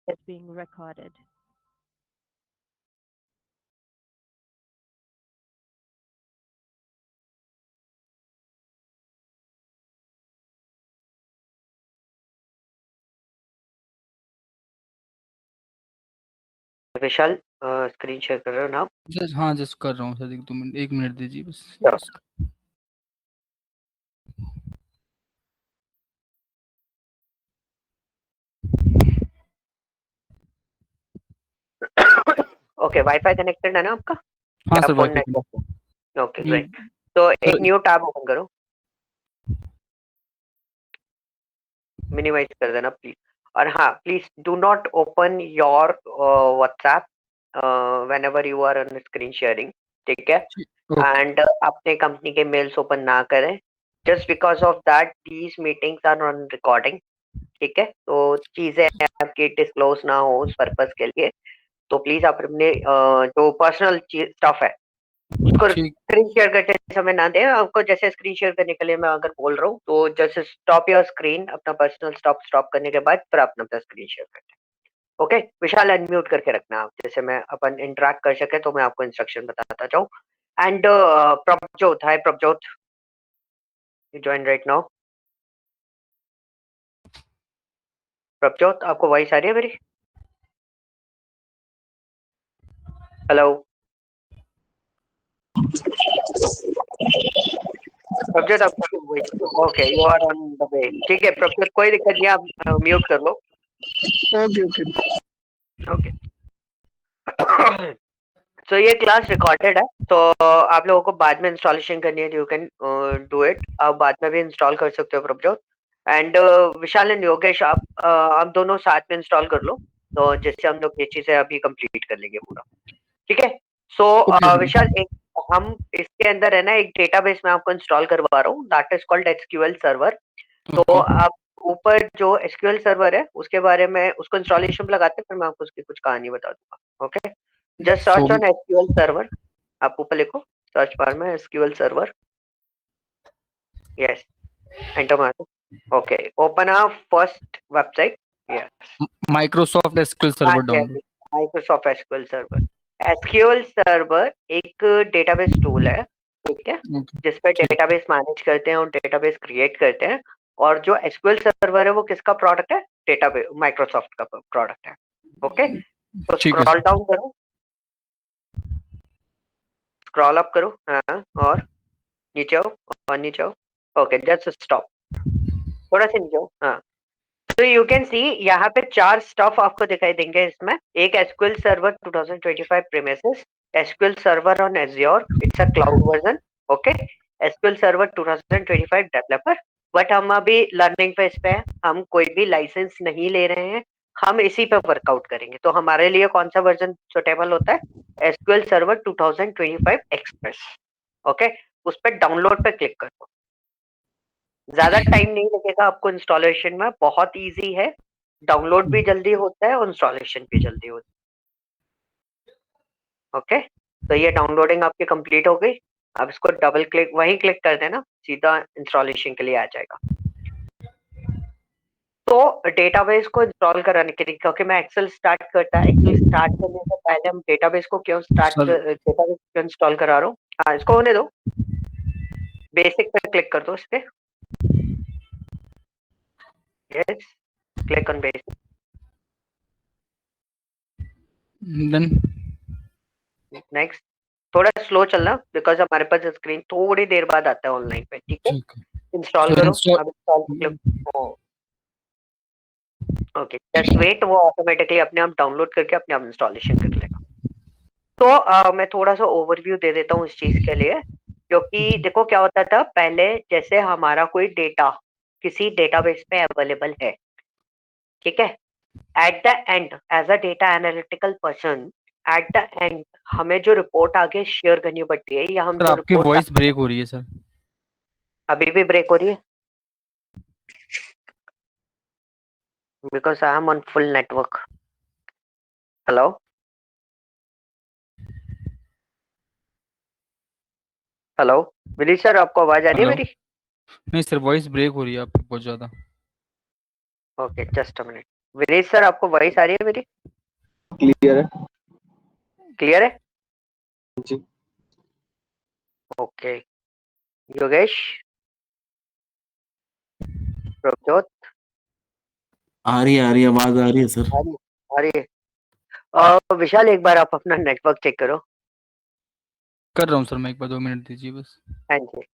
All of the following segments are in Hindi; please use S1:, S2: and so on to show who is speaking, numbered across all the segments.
S1: is being recorded.
S2: Vishal screen share कर रहे हो ना आप?
S3: हाँ जस्ट कर रहा हूँ सर, 2 मिनट 1 मिनट दीजिए बस।
S2: Sure. ओके, वाईफाई कनेक्टेड है ना आपका?
S3: हाँ
S2: या
S3: sir
S2: phone
S3: wifi
S2: network? Okay
S3: नहीं
S2: ग्रेट। तो
S3: सर,
S2: एक न्यू टैब ओपन करो, मिनिमाइज कर देना प्लीज। और हाँ, please do not open your WhatsApp whenever you are on screen sharing, ठीक है?
S3: ओके
S2: एंड अपने कंपनी के मेल्स ओपन ना करें, just because of that these meetings are on recording, ठीक है? तो चीजें आपकी डिस्क्लोज ना हो उस पर्पस के लिए, तो प्लीज आप अपने जो पर्सनल स्टफ है उसको
S3: ठीक
S2: स्क्रीन शेयर करते समय ना दें। आपको जैसे स्क्रीन शेयर करने के लिए मैं अगर बोल रहा हूँ तो जैसे स्टॉप योर स्क्रीन, अपना पर्सनल स्टॉप करने के बाद फिर अपना अपना स्क्रीन शेयर करते हैं। ओके विशाल, अनम्यूट करके रखना आप, जैसे मैं अपन इंटरेक्ट कर सके तो मैं आपको इंस्ट्रक्शन बताता जाऊँ। And Prabhjot, hi Prabhjot, you join right now. Prabhjot, आपको वॉइस आ रही है मेरी? हेलो प्रभजोत, आपको voice? Okay, you are on the way, ठीक है प्रभजोत, कोई दिक्कत नहीं, आप म्यूट कर लो।
S4: Okay okay.
S2: ओके तो ये क्लास रिकॉर्डेड है, तो आप लोगों को बाद में इंस्टॉलेशन करनी है, यू कैन डू इट, आप बाद में भी इंस्टॉल कर सकते हो Prabhjot. And Vishal and Yogesh, आप दोनों साथ में इंस्टॉल कर लो, तो जिससे हम लोग ये चीजें अभी कंप्लीट कर लेंगे पूरा, ठीक है? सो
S3: ओके
S2: विशाल,
S3: सर।
S2: एक हम इसके अंदर है ना एक डेटाबेस में आपको इंस्टॉल करवा रहा हूँ, that is called SQL server. तो
S3: ओके
S2: आप ऊपर जो एसक्यूएल सर्वर है उसके बारे में, उसको इंस्टॉलेशन पे लगाते हैं, फिर मैं आपको उसकी कुछ कहानी बता दूंगा। Okay, just
S3: so
S2: search on SQL server, आप ऊपर लिखो सर्च बार में एसक्यूएल सर्वर, यस, एंटर मारो। Okay, open a first website, yes,
S3: Microsoft SQL
S2: हाँ
S3: server
S2: yes,
S3: download.
S2: Microsoft SQL server. SQL server एक डेटाबेस टूल है, ठीक है,
S3: ओके
S2: जिस पे
S3: ठीक
S2: डेटाबेस मैनेज करते हैं और डेटाबेस क्रिएट करते हैं। और जो एसक्यूएल सर्वर है वो किसका प्रोडक्ट है? डेटाबेस माइक्रोसॉफ्ट का प्रोडक्ट है। ओके, तो
S3: ठीक है
S2: स्क्रॉल
S3: सर।
S2: डाउन करो, स्क्रॉल अप करो, हाँ, और नीचे आओ, और नीचे आओ। ओके, जस्ट स्टॉप, थोड़ा सा नीचे आओ, हाँ। तो यू कैन सी यहाँ पे 4 स्टफ आपको दिखाई देंगे इसमें। एक SQL server 2025 premises, SQL server on azure, it's a cloud version, okay, SQL server 2025 developer. But हम अभी लर्निंग फेज पे है, हम कोई भी लाइसेंस नहीं ले रहे हैं, हम इसी पे वर्कआउट करेंगे। तो हमारे लिए कौन सा वर्जन सुटेबल होता है? एसक्यूएल सर्वर 2025 एक्सप्रेस, ओके, उस पर डाउनलोड पे क्लिक करो। ज्यादा टाइम नहीं लगेगा आपको इंस्टॉलेशन में, बहुत इजी है, डाउनलोड भी जल्दी होता है और इंस्टॉलेशन भी जल्दी होता है। ओके, तो ये डाउनलोडिंग आपकी कंप्लीट हो गई। अब इसको डबल क्लिक, वहीं क्लिक कर देना, सीधा इंस्टॉलेशन के लिए आ जाएगा। तो डेटाबेस को इंस्टॉल कराने के लिए, क्योंकि मैं एक्सेल स्टार्ट करता है, एक्सेल स्टार्ट करने से पहले हम डेटाबेस को क्यों
S3: सर
S2: डेटाबेस क्यों इंस्टॉल करा रहा हूँ, हाँ इसको होने दो, बेसिक पे क्लिक कर दो इस पे, yes, click on basic.
S3: Then
S2: next, थोड़ा स्लो चलना बिकॉज हमारे पास स्क्रीन थोड़ी देर बाद आता है ऑनलाइन पे, ठीक है?
S3: ठीक है
S2: इंस्टॉल
S3: सर।
S2: करो,
S3: इंस्टॉल
S2: अब install click, okay, just wait, वो ऑटोमेटिकली अपने आप डाउनलोड करके अपने आप इंस्टॉलेशन कर लेगा। तो मैं थोड़ा सा ओवरव्यू दे देता हूँ इस चीज के लिए, क्योंकि देखो क्या होता था पहले, जैसे हमारा कोई डेटा किसी डेटाबेस पे अवेलेबल है, ठीक है, at the end as a data analytical person, at the end हमें जो रिपोर्ट आगे शेयर करनी पड़ती है, या हम
S3: सर
S2: जो
S3: आपकी
S2: रिपोर्ट,
S3: वॉइस ब्रेक हो रही है सर।
S2: अभी भी ब्रेक हो रही है because I am on full network. Hello hello, Vineet sir, आपको आवाज आ रही है
S3: हेलो।
S2: मेरी?
S3: नहीं सर वॉइस ब्रेक हो रही है आपकी बहुत ज्यादा।
S2: Okay, just a minute. Vineet sir, आपको वॉइस आ रही है मेरी?
S4: क्लियर है
S2: क्लियर है?
S4: जी।
S2: ओके। योगेश, प्रभजोत,
S1: आ रही है आवाज आ रही है सर।
S2: आ रही आ रही है। विशाल, एक बार आप अपना नेटवर्क चेक करो।
S3: कर रहा हूँ सर मैं, एक बार 2 मिनट दीजिए बस।
S2: हाँ जी।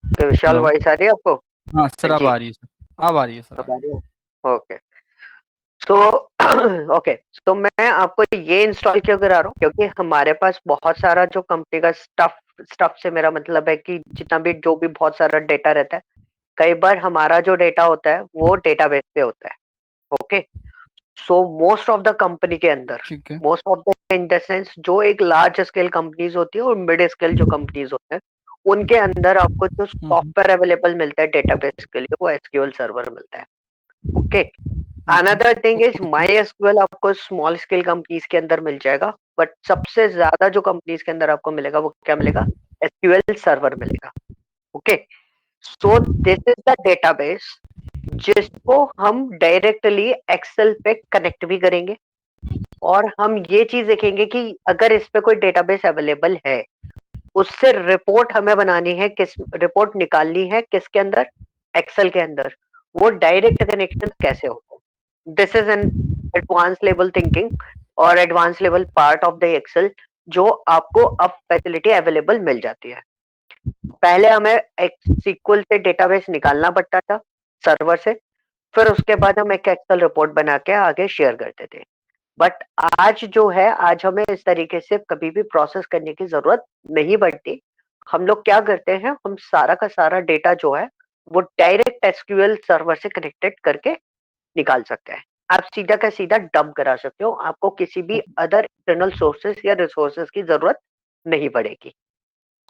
S2: तो विशाल,
S3: हेलो।
S2: वॉइस आ रही है आपको?
S3: हाँ सर,
S2: हाँ
S3: अब
S2: जी,
S3: आ रही है सर, अब आ रही है सर, आ
S2: अब आ
S3: रही
S2: रही है। ओके। तो ओके, तो मैं आपको ये इंस्टॉल क्यों करा रहा हूँ, क्योंकि हमारे पास बहुत सारा जो कंपनी का स्टफ, स्टफ से मेरा मतलब है कि जितना भी जो भी बहुत सारा डेटा रहता है, कई बार हमारा जो डेटा होता है वो डेटाबेस पे होता है। Okay. So most of the company के अंदर,
S3: है। ठीक है।
S2: Most of the in the sense, जो एक लार्ज स्केल कंपनीज होती है और मिड स्केल जो कंपनीज होते हैं, उनके अंदर आपको जो
S3: हम्म।
S2: सॉफ्टवेयर अवेलेबल मिलता है डेटाबेस के लिए, वो एसक्यूएल सर्वर मिलता है। Okay.
S3: Okay.
S2: Another thing is
S3: okay.
S2: My SQL आपको स्मॉल स्केल कंपनीज के अंदर मिल जाएगा, बट सबसे ज्यादा जो कंपनीज के अंदर आपको मिलेगा वो क्या मिलेगा? एसक्यूएल सर्वर मिलेगा। Okay. So this is the database जिसको हम डायरेक्टली एक्सेल पे कनेक्ट भी करेंगे, और हम ये चीज देखेंगे कि अगर इस पे कोई डेटाबेस अवेलेबल है, उससे रिपोर्ट हमें बनानी है, किस रिपोर्ट निकालनी है किसके अंदर? एक्सेल के अंदर। वो डायरेक्ट कनेक्शन कैसे होगा? This is an advance level thinking और advance level part of the Excel, जो आपको अब फैसिलिटी अवेलेबल मिल जाती है। पहले हमें एक सीक्वल से डेटाबेस निकालना पड़ता था सर्वर से, फिर उसके बाद हम एक एक्सेल रिपोर्ट बना के आगे शेयर करते थे। बट आज जो है, आज हमें इस तरीके से कभी भी प्रोसेस करने की जरूरत नहीं पड़ती। हम लोग क्या करते हैं, हम सारा का सारा डेटा जो है वो डायरेक्ट एसक्यूएल सर्वर से कनेक्टेड करके निकाल सकते हैं। आप सीधा का सीधा डंप करा सकते हो, आपको किसी भी अदर एक्सटर्नल सोर्सेस या रिसोर्सेज की जरूरत नहीं पड़ेगी।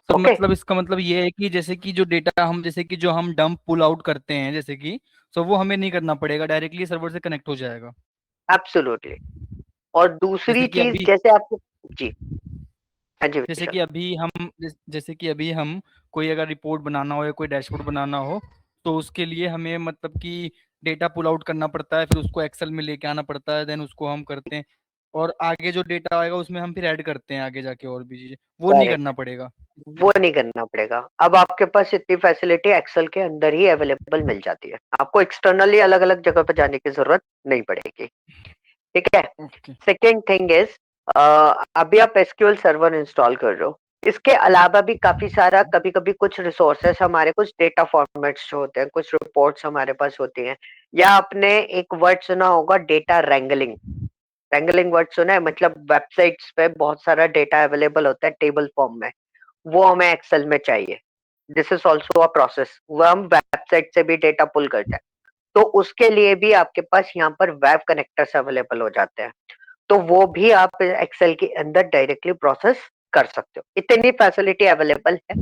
S3: Sir
S2: okay.
S3: मतलब इसका मतलब ये है कि जैसे कि जो डेटा हम, जैसे कि जो हम डंप पुल आउट करते हैं जैसे कि, तो वो हमें नहीं करना पड़ेगा, डायरेक्टली सर्वर से कनेक्ट हो जाएगा।
S2: एब्सोल्युटली। और दूसरी
S3: जैसे कि
S2: चीज
S3: अभी
S2: जैसे आपको, जी, हाँ जी
S3: जैसे
S2: विशाल।
S3: कि अभी हम जैसे कि अभी हम कोई अगर रिपोर्ट बनाना हो या कोई डैशबोर्ड बनाना हो, तो उसके लिए हमें मतलब कि डेटा पुल आउट करना पड़ता है, फिर उसको एक्सेल में लेके आना पड़ता है, देन उसको हम करते हैं, और आगे जो डेटा आएगा उसमें हम फिर ऐड करते हैं आगे जाके और भी चीजें, वो नहीं
S2: करेक्ट।
S3: करना पड़ेगा।
S2: वो नहीं करना पड़ेगा, अब आपके पास इतनी फैसिलिटी एक्सेल के अंदर ही अवेलेबल मिल जाती है, आपको एक्सटर्नली अलग अलग जगह पर जाने की जरूरत नहीं पड़ेगी। ठीक है।
S3: ओके।
S2: सेकेंड थिंग इज, अभी आप एसक्यूएल सर्वर इंस्टॉल कर रहे हो, इसके अलावा भी काफी सारा, कभी कभी कुछ रिसोर्सेस हमारे, कुछ डेटा फॉर्मेट्स जो होते हैं, कुछ रिपोर्ट्स हमारे पास होती हैं, या आपने एक वर्ड सुना होगा, डेटा रैंगलिंग। रैंगलिंग वर्ड सुना है? मतलब वेबसाइट्स पे बहुत सारा डेटा अवेलेबल होता है टेबल फॉर्म में, वो हमें एक्सेल में चाहिए। This is also a process, वो हम वेबसाइट से भी डेटा पुल करते हैं, तो उसके लिए भी आपके पास यहाँ पर वेब कनेक्टर्स अवेलेबल हो जाते हैं, तो वो भी आप एक्सेल के अंदर डायरेक्टली प्रोसेस कर सकते हो, इतनी फैसिलिटी अवेलेबल है।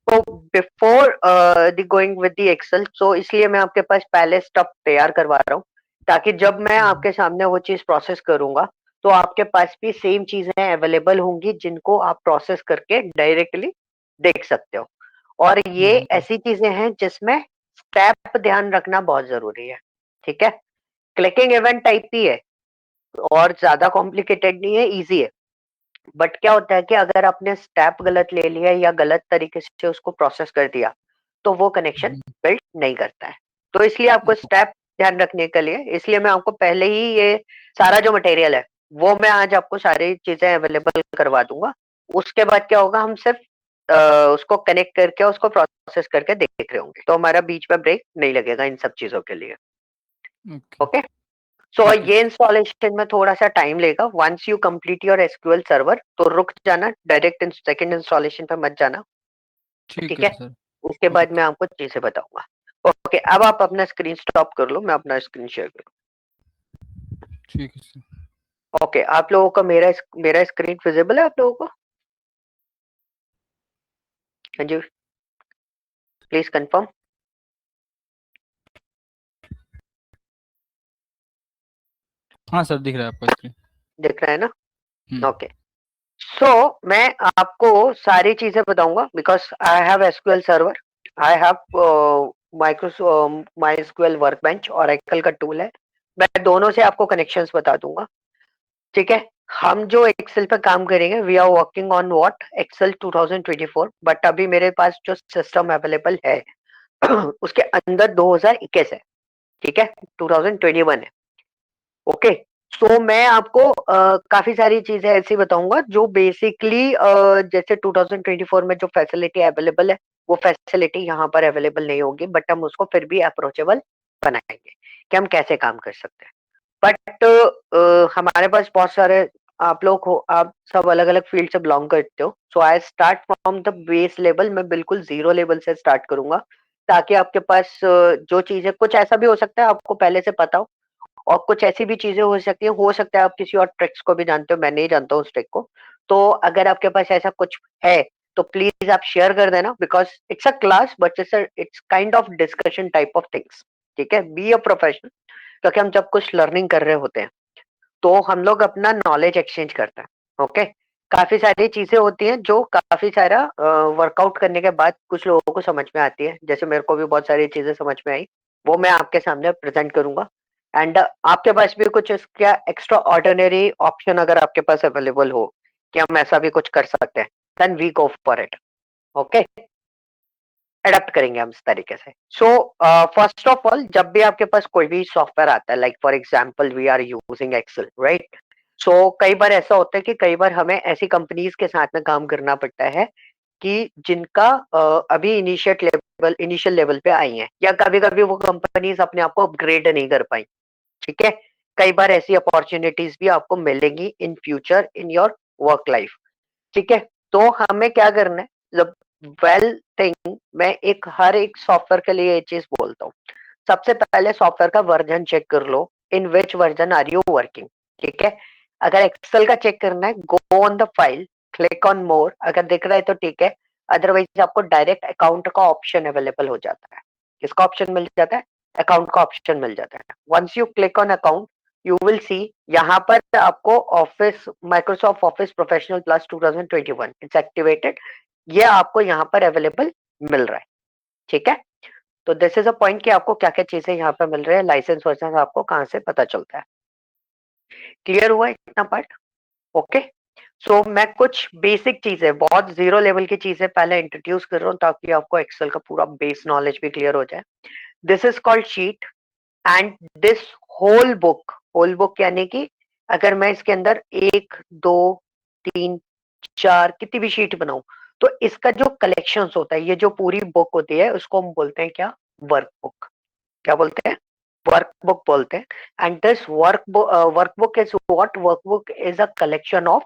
S2: तो before the going with the Excel, so इसलिए मैं आपके पास पहले स्टफ तैयार करवा रहा हूँ, ताकि जब मैं आपके सामने वो चीज प्रोसेस करूंगा, तो आपके पास भी सेम चीजें अवेलेबल होंगी जिनको आप प्रोसेस करके डायरेक्टली देख सकते हो। और ये
S3: हम्म।
S2: ऐसी चीजें हैं जिसमें स्टेप ध्यान रखना बहुत जरूरी है। ठीक है। क्लिकिंग इवेंट टाइप ही है, और ज्यादा कॉम्प्लिकेटेड नहीं है, इजी है। बट क्या होता है कि अगर आपने स्टेप गलत ले लिया या गलत तरीके से उसको प्रोसेस कर दिया, तो वो कनेक्शन
S3: हम्म।
S2: बिल्ड नहीं करता है। तो इसलिए आपको स्टेप ध्यान रखने के लिए, इसलिए मैं आपको पहले ही ये सारा जो मटेरियल है, वो मैं आज आपको सारी चीजें अवेलेबल करवा दूंगा। उसके बाद क्या होगा, हम सिर्फ उसको कनेक्ट करके उसको प्रोसेस करके देख रहे होंगे, तो हमारा बीच में ब्रेक नहीं लगेगा इन सब चीजों के लिए।
S3: ओके।
S2: ओके। सो
S3: ठीक है
S2: ये
S3: सर।
S2: इंस्टॉलेशन में थोड़ा सा टाइम लेगा। Once you complete your SQL server, तो रुक जाना, डायरेक्ट सेकंड इंस्टॉलेशन पे मत जाना।
S3: ठीक
S2: ठीक
S3: है
S2: है।
S3: सर।
S2: उसके बाद
S3: ओके।
S2: मैं आपको चीजें बताऊंगा। ओके, अब आप अपना स्क्रीन स्टॉप कर लो, मैं अपना स्क्रीन शेयर करूँ।
S3: ठीक है सर।
S2: ओके, आप लोगों का मेरा स्क्रीन विजिबल है आप लोगों को? हाँ जी, प्लीज कंफर्म।
S3: हाँ सर, दिख रहा है आपका स्क्रीन।
S2: दिख रहा है ना?
S3: हम्म।
S2: ओके, सो मैं आपको सारी चीजें बताऊंगा because I have SQL server, I have MySQL workbench, Oracle का टूल है। मैं दोनों से आपको कनेक्शंस बता दूंगा, ठीक है? हम जो एक्सेल पे काम करेंगे, we are working on what Excel 2024, but अभी मेरे पास जो सिस्टम अवेलेबल है उसके अंदर 2021 है, ठीक है? 2021 है। ओके, सो मैं आपको काफी सारी चीजें ऐसी बताऊंगा जो बेसिकली जैसे 2024 में जो फैसिलिटी अवेलेबल है वो फैसिलिटी यहाँ पर अवेलेबल नहीं होगी, बट हम उसको फिर भी अप्रोचेबल बनाएंगे कि हम कैसे काम कर सकते हैं। बट हमारे पास बहुत सारे आप लोग हो, आप सब अलग अलग फील्ड से बिलोंग करते हो, so I start from the base level. मैं बिल्कुल जीरो लेवल से स्टार्ट करूंगा ताकि आपके पास जो चीजें, कुछ ऐसा भी हो सकता है आपको पहले से पता हो, और कुछ ऐसी भी चीजें हो सकता है आप किसी और ट्रिक्स को भी जानते हो, मैं नहीं जानता हूँ उस ट्रिक को। तो अगर आपके पास ऐसा कुछ है तो प्लीज आप शेयर कर देना, because it's a class but it's kind of discussion type of things, ठीक है? बी अ प्रोफेशनल, क्योंकि हम जब कुछ लर्निंग कर रहे होते हैं तो हम लोग अपना नॉलेज एक्सचेंज करते हैं। ओके, काफी सारी चीजें होती हैं जो काफी सारा वर्कआउट करने के बाद कुछ लोगों को समझ में आती है, जैसे मेरे को भी बहुत सारी चीजें समझ में आई, वो मैं आपके सामने प्रेजेंट करूंगा। एंड आपके पास भी कुछ इसका एक्स्ट्रा ऑर्डिनरी ऑप्शन अगर आपके पास अवेलेबल हो कि हम ऐसा भी कुछ कर सकते हैं, then we go for it. Okay, adapt करेंगे हम इस तरीके से। सो फर्स्ट ऑफ ऑल, जब भी आपके पास कोई भी सॉफ्टवेयर आता है, like for example we are using Excel, right? So कई बार ऐसा होता है कि कई बार हमें ऐसी कंपनीज के साथ में काम करना पड़ता है कि जिनका अभी इनिशियल लेवल पे आई है, या कभी कभी वो कंपनीज अपने आप को अपग्रेड नहीं कर पाई, ठीक है? कई बार ऐसी अपॉर्चुनिटीज भी आपको मिलेंगी in future in your work life, ठीक है? तो हमें क्या करना है, जब वेल थिंग, मैं एक हर एक सॉफ्टवेयर के लिए ये चीज बोलता हूँ, सबसे पहले सॉफ्टवेयर का वर्जन चेक कर लो, in which version are you working, ठीक है? अगर एक्सेल का चेक करना है, go on the file, click on more, अगर दिख रहा है तो ठीक है, अदरवाइज आपको डायरेक्ट अकाउंट का ऑप्शन अवेलेबल हो जाता है। किसका ऑप्शन मिल जाता है? अकाउंट का ऑप्शन मिल जाता है। Once you click on account, you will see यहाँ पर आपको office, Microsoft office professional plus 2021 it's activated, ये आपको यहाँ पर अवेलेबल मिल रहा है, ठीक है? तो दिस इज अ पॉइंट कि आपको क्या क्या चीजें यहाँ पे मिल रही है, लाइसेंस वर्जन आपको कहाँ से पता चलता है। क्लियर हुआ इतना पार्ट? ओके, सो मैं कुछ बेसिक चीजें, बहुत जीरो लेवल की चीजें पहले इंट्रोड्यूस कर रहा हूँ ताकि आपको एक्सेल का पूरा बेस नॉलेज भी क्लियर हो जाए। This is called sheet, and this whole book यानी कि अगर मैं इसके अंदर एक, दो, तीन, चार, कितनी भी शीट बनाऊं, तो इसका जो कलेक्शंस होता है, ये जो पूरी बुक होती है, उसको हम बोलते हैं क्या? वर्कबुक। क्या बोलते हैं? वर्कबुक बोलते हैं। And this workbook is what? Workbook is a collection of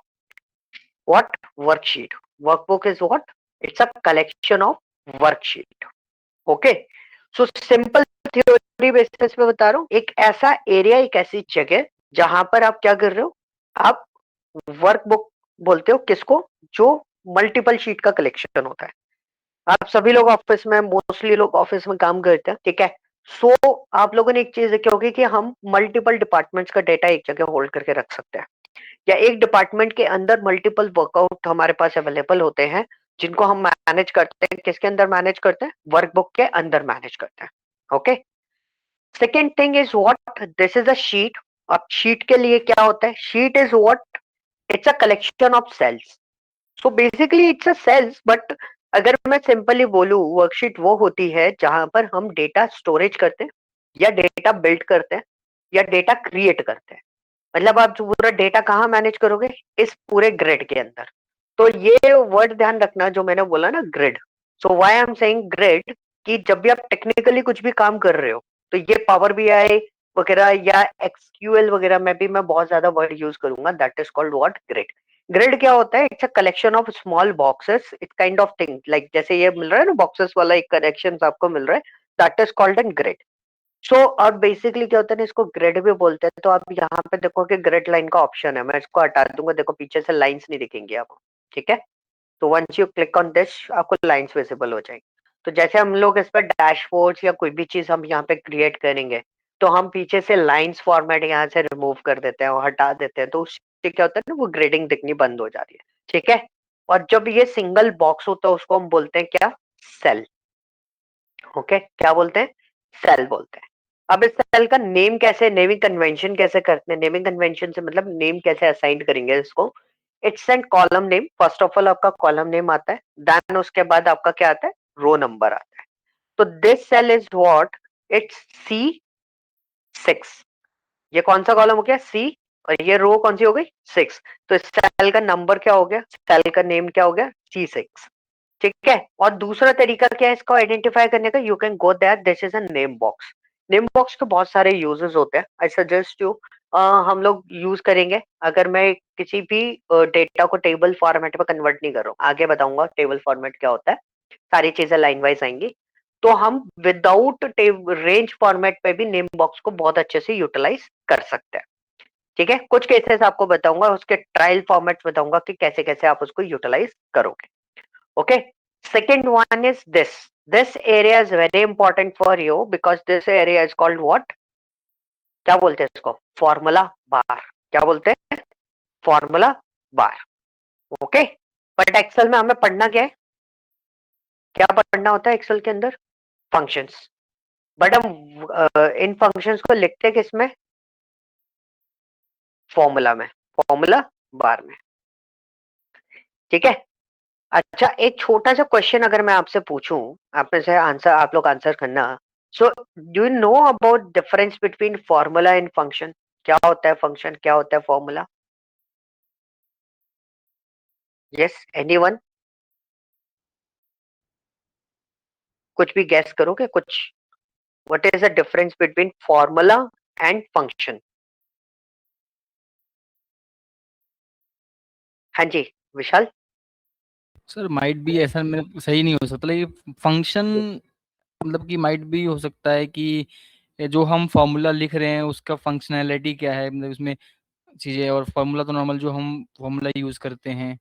S2: what? Worksheet. Workbook is what? It's a collection of worksheet. Okay, so simple theory basis पे बता रहा हूँ, एक ऐसा एरिया, एक ऐसी जगह जहां पर आप क्या कर रहे हो, आप वर्कबुक बोलते हो किसको? जो मल्टीपल शीट का कलेक्शन होता है। आप सभी लोग ऑफिस में, मोस्टली लोग ऑफिस में काम करते हैं, ठीक है? सो आप लोगों ने एक चीज देखी होगी कि हम मल्टीपल डिपार्टमेंट्स का डेटा एक जगह होल्ड करके रख सकते हैं, या एक डिपार्टमेंट के अंदर मल्टीपल वर्कआउट हमारे पास अवेलेबल होते हैं जिनको हम मैनेज करते हैं। किसके अंदर मैनेज करते हैं? वर्कबुक के अंदर मैनेज करते हैं। Okay, second thing is what? This is a sheet. अब शीट के लिए क्या होता है? Sheet is what? It's a collection of cells. So basically it's a cells, but अगर मैं सिंपली बोलूं, वर्कशीट वो होती है जहां पर हम डेटा स्टोरेज करते हैं, या डेटा बिल्ड करते हैं, या डेटा क्रिएट करते हैं। मतलब आप जो पूरा डेटा कहाँ मैनेज करोगे? इस पूरे ग्रिड के अंदर। तो ये वर्ड ध्यान रखना जो मैंने बोला ना, grid. So why I am saying grid, कि जब भी आप टेक्निकली कुछ भी काम कर रहे हो, तो ये पावर बीआई वगैरह या एक्सक्यूएल वगैरह में भी मैं बहुत ज्यादा वर्ड यूज करूंगा, that is called what? Grid. Grid क्या होता है? It's a collection of small boxes, it kind of thing, like जैसे ये मिल रहा है ना बॉक्सेस वाला एक कलेक्शन आपको मिल रहा है, that is called an grid. So और बेसिकली क्या होता है ना, इसको ग्रिड भी बोलते हैं। तो आप यहाँ पे देखो कि ग्रिड लाइन का ऑप्शन है, मैं इसको हटा दूंगा, देखो पीछे से लाइंस नहीं दिखेंगी आपको, ठीक है। तो once you click on this आपको लाइंस विजिबल हो जाएंगी। तो जैसे हम लोग इस पर डैशबोर्ड या कोई भी चीज हम यहाँ पे क्रिएट करेंगे, तो हम पीछे से लाइंस फॉर्मेट यहाँ से रिमूव कर देते हैं और हटा देते हैं, तो उससे क्या होता है ना, वो ग्रेडिंग दिखनी बंद हो जाती है, ठीक है। और जब ये सिंगल बॉक्स होता है उसको हम बोलते हैं क्या, सेल। ओके, क्या बोलते हैं, सेल बोलते हैं। अब इस सेल का नेम कैसे, नेमिंग कन्वेंशन कैसे करते हैं, नेमिंग कन्वेंशन से मतलब नेम कैसे असाइन करेंगे इसको। It's and column name, first of all आपका कॉलम नेम आता है, देन उसके बाद आपका क्या आता है, रो नंबर आता है। तो this cell is what, it's C6। ये कौन सा कॉलम हो गया, C, और ये रो कौन सी हो गई, 6। तो इस सेल का नंबर क्या हो गया, सेल का नेम क्या हो गया, C6, ठीक है। और दूसरा तरीका क्या है इसको आइडेंटिफाई करने का, you can go that this is a name box. Name box के बहुत सारे यूजेस होते हैं, आई सजेस्ट यू हम लोग यूज करेंगे। अगर मैं किसी भी डेटा को टेबल फॉर्मेट में कन्वर्ट नहीं कर रहा हूँ, आगे बताऊंगा टेबल फॉर्मेट क्या होता है, सारी चीजें लाइन वाइज आएंगी। तो हम विदाउट रेंज फॉर्मेट पे भी नेम बॉक्स को बहुत अच्छे से यूटिलाइज कर सकते हैं, ठीक है। कुछ केसेस आपको बताऊंगा, उसके ट्रायल फॉर्मेट बताऊंगा कि कैसे कैसे आप उसको यूटिलाइज करोगे। Okay, second one is this. This area is very important for you because this area is called what? क्या बोलते हैं इसको, फॉर्मूला बार। क्या बोलते हैं, formula bar. Okay, but Excel में हमें पढ़ना क्या है, क्या पढ़ना होता है एक्सेल के अंदर, फंक्शंस। बट हम इन फंक्शंस को लिखते किस में, फॉर्मूला में, फॉर्मूला बार में, ठीक है। अच्छा, एक छोटा सा क्वेश्चन अगर मैं आपसे पूछूं, आप में से आंसर, आप लोग आंसर करना। So do you know about difference between formula and function, क्या होता है फंक्शन, क्या होता है फॉर्मूला, यस एनीवन, कुछ भी गैस करोगे कुछ, what is the difference between formula and function. हाँ जी विशाल।
S3: सर माइट भी ऐसा मेरे सही नहीं हो सकता, लेकिन फंक्शन मतलब कि माइट भी हो सकता है कि ये जो हम फॉर्मूला लिख रहे हैं उसका फंक्शनैलिटी क्या है, मतलब उसमें चीजें, और फॉर्मूला तो नॉर्मल जो हम फॉर्मूला यूज करते हैं।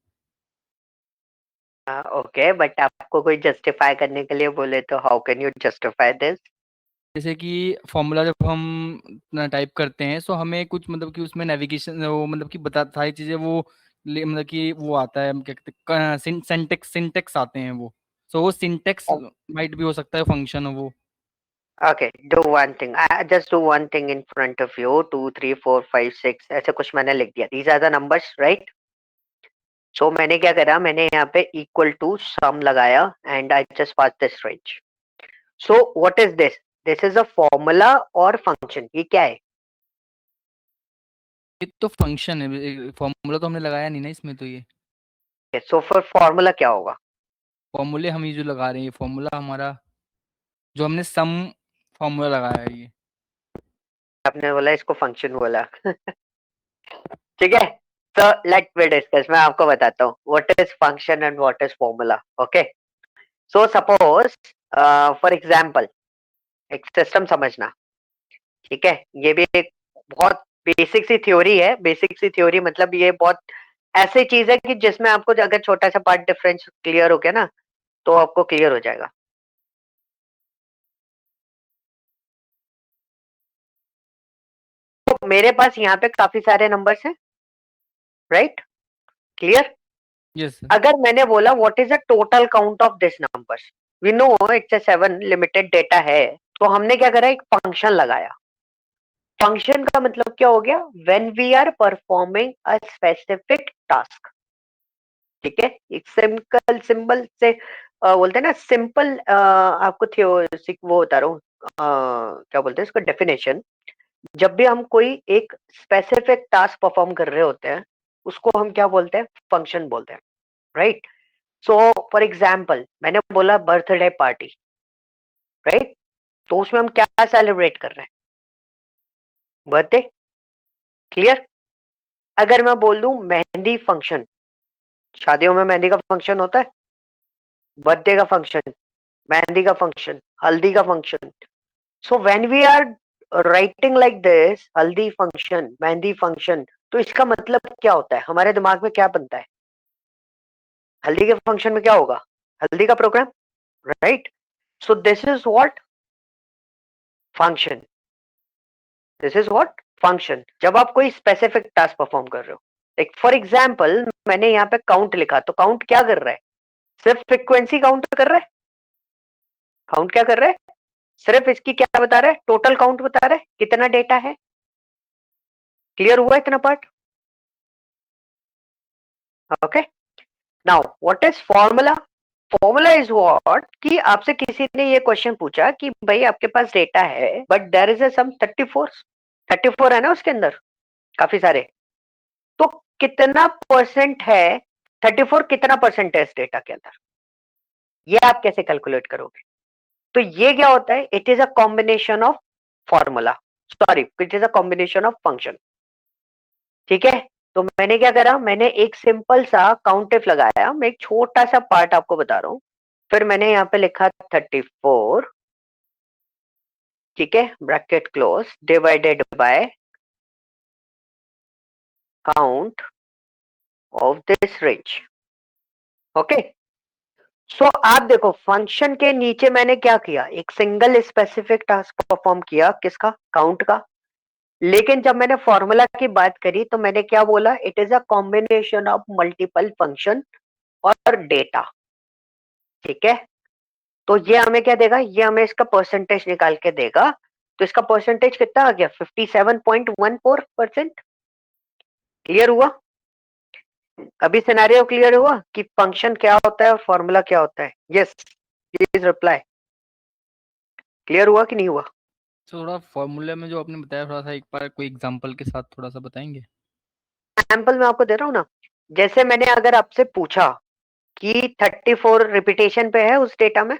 S2: ओके, बट आपको कोई जस्टिफाई करने के लिए बोले तो how can you justify this.
S3: जैसे कि फॉर्मूला जब हम टाइप करते हैं तो हमें कुछ मतलब कि उसमें नेविगेशन वो मतलब कि बता सारी चीजें वो मतलब कि वो आता है, क्या कहते हैं, सिंटेक्स सिंटेक्स आते हैं वो, सो वो सिंटेक्स माइट भी हो सकता है फंक्शन वो।
S2: Okay, do one thing. Just do one thing in front of you. 2, 3, 4, 5, 6. ऐसे कुछ मैंने लिख दिया. These are the numbers, right? So मैंने क्या करा, मैंने यहाँ पे equal to sum लगाया and I just passed this range. So what is this? This is a formula और function. ये क्या है?
S3: ये तो फंक्शन है, फॉर्मूला तो हमने लगाया नहीं ना इसमें, तो ये
S2: So for formula क्या होगा?
S3: फॉर्मूले हम ये जो लगा रहे हैं, ये फॉर्मूला हमारा जो हमने सम फॉर्मूला लगाया है ये।
S2: आपने बोला इसको function बोला. ठीक है. So let me discuss. मैं आपको बताता हूँ. What is function and what is formula? Okay. So suppose for example एक सिस्टम समझना, ठीक है। ये भी एक बहुत बेसिक सी थ्योरी है, बेसिक सी थ्योरी मतलब ये बहुत ऐसी चीज है कि जिसमें आपको अगर छोटा सा पार्ट डिफरेंस क्लियर हो गया ना तो आपको क्लियर हो जाएगा। तो मेरे पास यहाँ पे काफी सारे नंबर्स हैं, राइट, क्लियर।
S3: Yes sir.
S2: अगर मैंने बोला what is the total count of this numbers, we know it's a 7 limited data है, तो हमने क्या करा, एक फंक्शन लगाया। फंक्शन का मतलब क्या हो गया, when we are performing a specific task, ठीक है। एक सिंपल सिंबल से बोलते हैं ना सिंपल, आपको वो बता रहा हूँ, क्या बोलते हैं इसको, डेफिनेशन। जब भी हम कोई एक स्पेसिफिक टास्क परफॉर्म कर रहे होते हैं उसको हम क्या बोलते हैं, फंक्शन बोलते हैं, राइट। सो फॉर एग्जाम्पल मैंने बोला बर्थडे पार्टी, राइट, तो उसमें हम क्या सेलिब्रेट कर रहे हैं, बर्थडे, क्लियर। अगर मैं बोल दूं मेहंदी फंक्शन, शादियों में मेहंदी का फंक्शन होता है, बर्थडे का फंक्शन, मेहंदी का फंक्शन, हल्दी का function, So when we are writing like this, हल्दी फंक्शन, मेहंदी फंक्शन, तो इसका मतलब क्या होता है? हमारे दिमाग में क्या बनता है? हल्दी के फंक्शन में क्या होगा? हल्दी का programme, right? So this is what function, this is what function. जब आप कोई स्पेसिफिक टास्क परफॉर्म कर रहे हो, लाइक फॉर एग्जांपल मैंने यहाँ पे काउंट लिखा, तो काउंट क्या कर रहा है? सिर्फ फ्रीक्वेंसी काउंट कर रहा है। काउंट क्या कर रहा है? सिर्फ इसकी क्या बता रहा है? टोटल काउंट बता रहा है, कितना डेटा है। क्लियर हुआ इतना part? Okay, now what is formula? Formula is what कि आपसे किसी ने ये क्वेश्चन पूछा कि भाई आपके पास डेटा है बट देयर इज अ सम 34 है ना उसके अंदर, काफी सारे, तो कितना परसेंट है 34, कितना परसेंट है इस डेटा के अंदर, ये आप कैसे कैलकुलेट करोगे? तो ये क्या होता है? It is a combination of formula, sorry it is a combination of function. ठीक है, तो मैंने क्या करा, मैंने एक सिंपल सा काउंट इफ लगाया, मैं एक छोटा सा पार्ट आपको बता रहा हूं, फिर मैंने यहाँ पे लिखा 34, ठीक है, bracket close, divided by count of this range. Okay, so आप देखो फंक्शन के नीचे मैंने क्या किया, एक सिंगल स्पेसिफिक टास्क परफॉर्म किया, किसका? काउंट का। लेकिन जब मैंने फॉर्मूला की बात करी तो मैंने क्या बोला? It is a combination of multiple function और डेटा। ठीक है, तो ये हमें क्या देगा? ये हमें इसका परसेंटेज निकाल के देगा। तो इसका परसेंटेज कितना आ गया? 57.14%। क्लियर हुआ? अभी सिनेरियो क्लियर हुआ कि फंक्शन क्या होता है और फॉर्मूला क्या होता है? Yes, please reply. क्लियर हुआ कि नहीं हुआ?
S3: थोड़ा फॉर्मूले में जो आपने बताया, थोड़ा सा एक बार कोई एग्जांपल के साथ थोड़ा सा बताएंगे?
S2: सैंपल मैं आपको दे रहा हूँ ना, जैसे मैंने अगर आपसे पूछा कि 34 रिपीटेशन पे है उस डेटा में,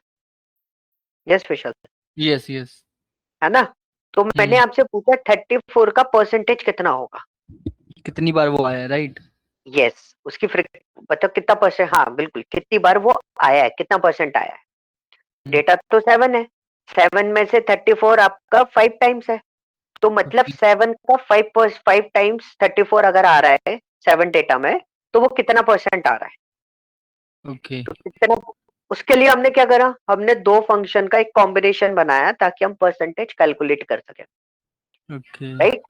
S2: यस विशाल,
S3: यस यस।
S2: है ना? तो मैंने आपसे पूछा 34 का परसेंटेज कितना होगा?
S3: कितनी बार वो आया, राइट?
S2: यस, उसकी मतलब कितना परसेंट, हाँ बिल्कुल, कितनी बार वो आया है, कितना परसेंट आया है। डेटा तो 7 है, 7 में से 34 आपका 5 टाइम्स है, तो मतलब 7 का 5 टाइम्स 34 अगर आ रहा है 7 डेटा में, तो वो कितना परसेंट आ रहा है?
S3: ओके
S2: तो कितना, उसके लिए हमने क्या करा, हमने दो फंक्शन का एक कॉम्बिनेशन बनाया ताकि हम परसेंटेज कैलकुलेट कर सके,
S3: ओके।
S2: राइट?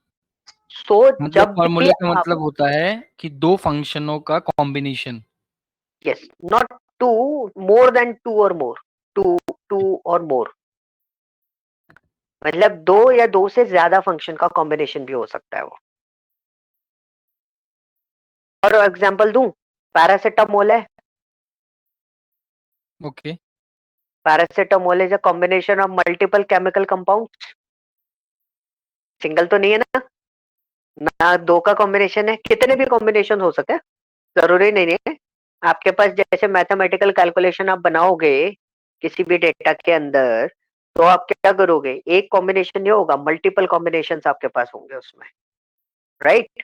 S2: सो
S3: मतलब
S2: जब भी
S3: फॉर्मूले का
S2: आप,
S3: मतलब होता है कि दो फंक्शनों का combination.
S2: Yes, not two, more than two और मोर, टू टू और मोर, मतलब दो या दो से ज्यादा फंक्शन का कॉम्बिनेशन भी हो सकता है वो। और एग्जांपल दूं, पैरासिटामोल है,
S3: okay.
S2: Paracetamol is a combination of multiple chemical compounds, single तो नहीं है ना, ना दो का कॉम्बिनेशन है, कितने भी कॉम्बिनेशन हो सके, जरूरी नहीं है। आपके पास जैसे मैथमेटिकल कैलकुलेशन आप बनाओगे किसी भी डेटा के अंदर, तो आप क्या करोगे? एक कॉम्बिनेशन नहीं होगा, मल्टीपल कॉम्बिनेशन आपके पास होंगे उसमें, राइट?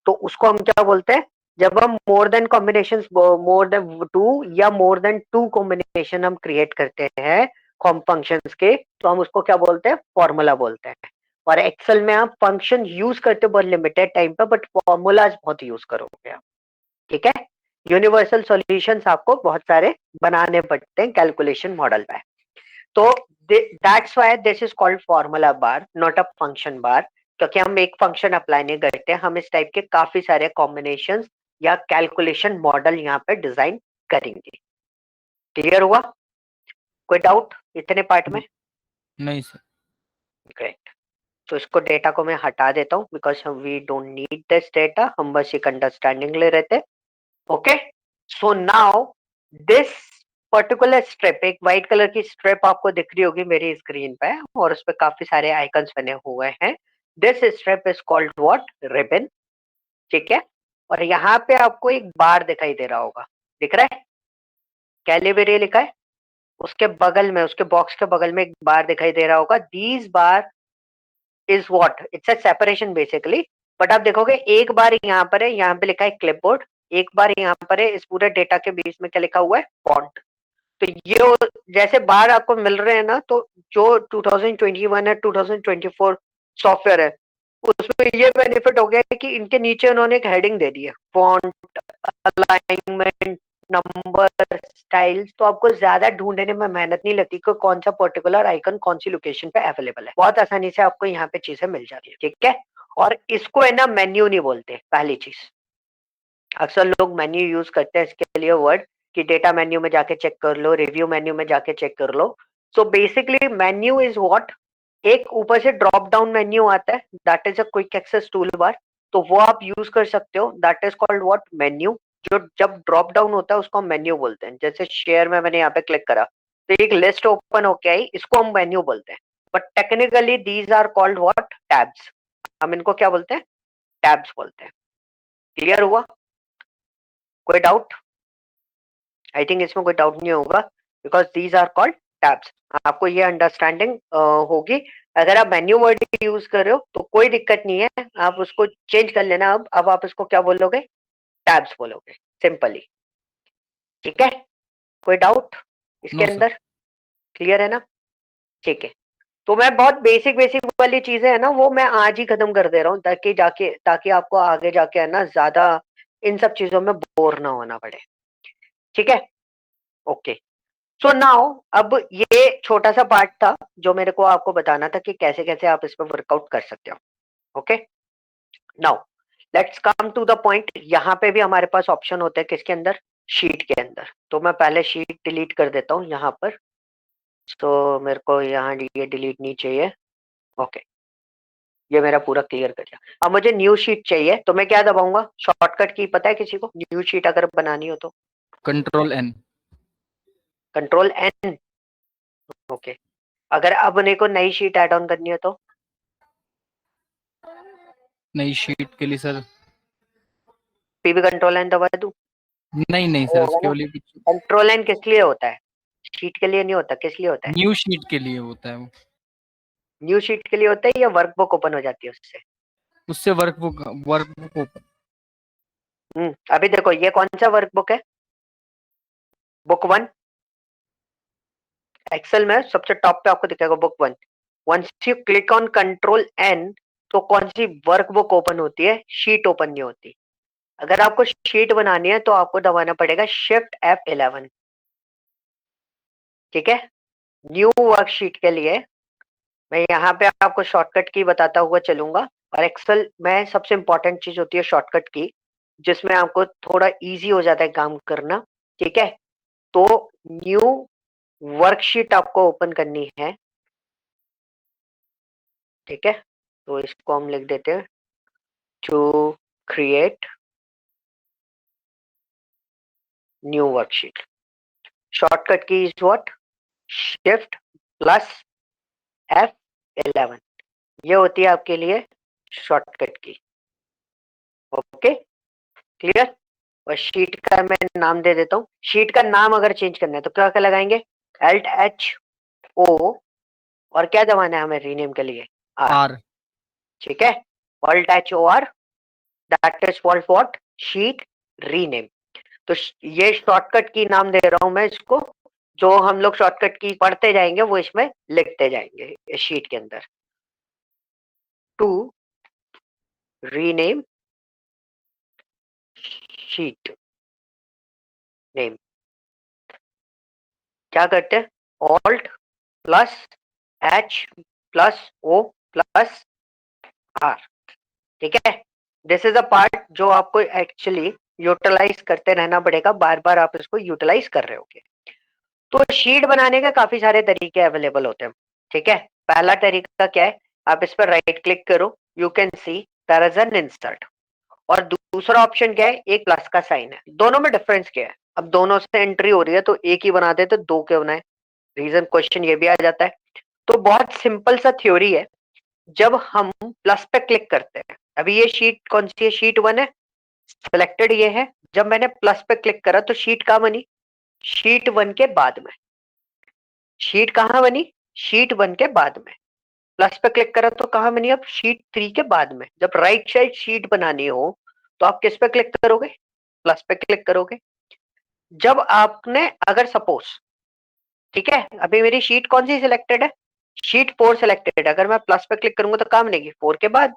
S2: तो उसको हम क्या बोलते हैं? जब हम more than combination, more than two या मोर देन टू कॉम्बिनेशन हम क्रिएट करते हैं कॉम फंक्शंस के, तो हम उसको क्या बोलते हैं? फॉर्मूला बोलते हैं। और एक्सेल में आप फंक्शन यूज करते हो बहुत लिमिटेड टाइम पे, बट फॉर्मूलाज बहुत यूज करोगे आप, ठीक है? यूनिवर्सल सॉल्यूशंस आपको बहुत सारे बनाने पड़ते हैं कैलकुलेशन मॉडल में। तो that's why this is called formula bar, not a function bar, क्योंकि हम एक फंक्शन अप्लाई नहीं करते, हम इस टाइप के काफी सारे कॉम्बिनेशन या कैलकुलेशन मॉडल यहाँ पे डिजाइन करेंगे। क्लियर हुआ? कोई डाउट इतने पार्ट में?
S3: नहीं सर।
S2: ग्रेट, तो इसको डेटा को मैं हटा देता हूँ because we don't need this data, हम बस एक अंडरस्टैंडिंग ले रहे थे। Okay, so now this particular strip, एक व्हाइट कलर की स्ट्रिप आपको दिख रही होगी मेरी स्क्रीन पे, और उस पे काफी सारे आइकन्स बने हुए हैं। This strip is called what? Ribbon, ठीक है? और यहाँ पे आपको एक बार दिखाई दे रहा होगा, दिख रहा है? कैलिबरी लिखा है, उसके बगल में, उसके बॉक्स के बगल में एक बार दिखाई दे रहा होगा। These bar is what? It's a separation basically, but आप देखोगे एक बार यहाँ पर है, यहाँ पे लिखा है क्लिपबोर्ड, एक बार यहाँ पर है, इस पूरे डेटा के बीच में क्या लिखा हुआ है? फॉन्ट। तो जैसे बार आपको मिल रहे हैं ना, तो जो 2021 है 2024 सॉफ्टवेयर है, उसमें ये बेनिफिट हो गया है कि इनके नीचे उन्होंने एक हेडिंग दे दी है, फॉन्ट, अलाइनमेंट, नंबर, स्टाइल्स। तो आपको ज्यादा ढूंढने में मेहनत नहीं लगती कि कौन सा पर्टिकुलर आइकन कौन सी लोकेशन पे अवेलेबल है। बहुत आसानी से आपको यहाँ पे चीजें मिल जाती है, ठीक है। और इसको है ना मेन्यू नहीं बोलते, पहली चीज। अक्सर लोग मेन्यू यूज करते हैं इसके लिए वर्ड, कि डेटा मेन्यू में जाके चेक कर लो, रिव्यू मेन्यू में जाके चेक कर लो। So basically menu is what, एक ऊपर से ड्रॉप डाउन मेन्यू आता है, that is a quick access tool bar. तो वो आप यूज कर सकते हो, that is called what, menu. जो जब ड्रॉप डाउन होता है उसको हम मेन्यू बोलते हैं। जैसे शेयर में मैंने यहाँ पे क्लिक करा तो एक लिस्ट ओपन होके आई, इसको हम मेन्यू बोलते हैं। But technically these are called what, tabs. हम इनको क्या बोलते हैं, टैब्स बोलते हैं। क्लियर हुआ? कोई डाउट? आई थिंक इसमें कोई डाउट नहीं होगा, because these are called tabs. आपको ये अंडरस्टैंडिंग होगी। अगर आप मेन्यू वर्ड यूज कर रहे हो तो कोई दिक्कत नहीं है, आप उसको चेंज कर लेना। अब आप इसको क्या बोलोगे, टैब्स बोलोगे, सिंपली। ठीक है, कोई डाउट इसके
S3: नो सर।
S2: अंदर? क्लियर है ना? ठीक है। तो मैं बहुत बेसिक बेसिक वाली चीजें है ना, वो मैं आज ही खत्म कर दे रहा हूँ, ताकि आपको आगे जाके है ना ज्यादा इन सब चीजों में बोर ना होना पड़े। ठीक है, ओके। सो नाउ, अब ये छोटा सा पार्ट था जो मेरे को आपको बताना था कि कैसे कैसे आप इस पर वर्कआउट कर सकते हो। Okay, now let's come to the point. यहाँ पे भी हमारे पास ऑप्शन होते हैं, किसके अंदर, शीट के अंदर। तो मैं पहले शीट डिलीट कर देता हूँ यहाँ पर। तो मेरे को यहाँ ये डिलीट नहीं चाहिए। ओके, ये मेरा पूरा क्लियर कर दिया। अब मुझे न्यू शीट चाहिए, तो मैं क्या दबाऊंगा, शॉर्टकट की पता है किसी को, न्यू शीट अगर बनानी हो तो?
S3: Control N.
S2: Control N. Okay, अगर अब मेरे को नई शीट ऐड ऑन करनी हो तो?
S3: नई शीट के लिए सर?
S2: भी कंट्रोल एन दबा दूं?
S3: नहीं नहीं सर, उसके लिए कुछ।
S2: कंट्रोल एन किस लिए होता है, शीट के लिए नहीं होता, किस लिए होता है?
S3: न्यू शीट के लिए होता है वो।
S2: न्यू शीट के लिए होता है, या वर्कबुक ओपन हो जाती है उससे?
S3: उससे वर्कबुक
S2: अभी देखो ये कौन सा वर्कबुक है, बुक वन। एक्सेल में सबसे टॉप पे आपको दिखेगा book one. Once you click on control N, तो कौन सी वर्कबुक ओपन होती है, शीट ओपन नहीं होती। अगर आपको शीट बनानी है तो आपको दबाना पड़ेगा शिफ्ट F11। ठीक है, न्यू वर्कशीट के लिए मैं यहाँ पे आपको शॉर्टकट की बताता हुआ चलूंगा। और एक्सेल में सबसे इंपॉर्टेंट चीज होती है शॉर्टकट की, जिसमें आपको थोड़ा इजी हो जाता है काम करना। ठीक है, तो न्यू वर्कशीट आपको ओपन करनी है। ठीक है, तो इसको हम लिख देते हैं, to create new worksheet. Shortcut key is what, shift plus F11। ये होती है आपके लिए शॉर्टकट की। Okay, clear? और शीट का मैं नाम दे देता हूँ। शीट का नाम अगर चेंज करना है तो क्या क्या लगाएंगे, Alt H O, और क्या दबाना है हमें रीनेम के लिए, R।
S3: आर।
S2: ठीक है, Alt H O R, that is for what, sheet rename. तो ये शॉर्टकट की नाम दे रहा हूं मैं इसको। जो हम लोग शॉर्टकट की पढ़ते जाएंगे वो इसमें लिखते जाएंगे इस शीट के अंदर। टू रीनेम शीट नेम, क्या करते हैं, alt plus H plus O plus R। ठीक है, दिस इज अ पार्ट जो आपको एक्चुअली यूटिलाइज करते रहना पड़ेगा, बार बार आप इसको यूटिलाइज कर रहे होगे। तो शीट बनाने के काफी सारे तरीके अवेलेबल होते हैं। ठीक है, पहला तरीका क्या है, आप इस पर राइट क्लिक करो, you can see there is an insert. और दूसरा ऑप्शन क्या है, एक प्लस का साइन है। दोनों में डिफरेंस क्या है, अब दोनों से एंट्री हो रही है तो एक ही बना देते, दो क्यों बनाए, रीजन क्वेश्चन ये भी आ जाता है। तो बहुत सिंपल सा थ्योरी है। जब हम प्लस पे क्लिक करते हैं, अभी ये शीट कौन सी है, शीट वन है, सिलेक्टेड ये है। जब मैंने प्लस पे क्लिक करा तो शीट कहाँ बनी, शीट वन के बाद में। शीट कहाँ बनी, शीट वन के बाद में। प्लस पे क्लिक करा तो कहाँ बनी, अब शीट थ्री के बाद में। जब राइट साइड शीट बनानी हो तो आप किस पे क्लिक करोगे, प्लस पे क्लिक करोगे। जब आपने, अगर सपोज ठीक है, अभी मेरी शीट कौन सी सिलेक्टेड है, शीट 4 सिलेक्टेड। अगर मैं प्लस पे क्लिक करूंगा तो कहाँ बनेगी, 4 के बाद।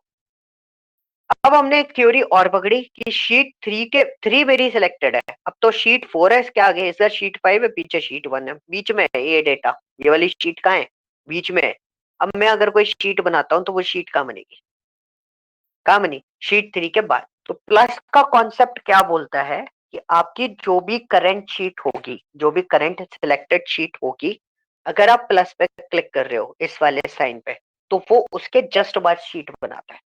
S2: अब हमने एक थ्योरी और पकड़ी कि शीट 3 के 3 मेरी सिलेक्टेड है, अब तो शीट 4 है, इसके आगे इधर शीट 5 है, पीछे शीट 1 है, बीच में है ये डेटा, ये वाली शीट कहाँ है, बीच में है। अब मैं अगर कोई शीट बनाता हूं तो वो शीट कहाँ बनेगी, कहाँ बनी, शीट 3 के बाद। तो प्लस का कॉन्सेप्ट क्या बोलता है कि आपकी जो भी करंट शीट होगी, जो भी करंट सिलेक्टेड शीट होगी, अगर आप प्लस पे क्लिक कर रहे हो इस वाले साइन पे, तो वो उसके जस्ट बाद शीट बनाता है।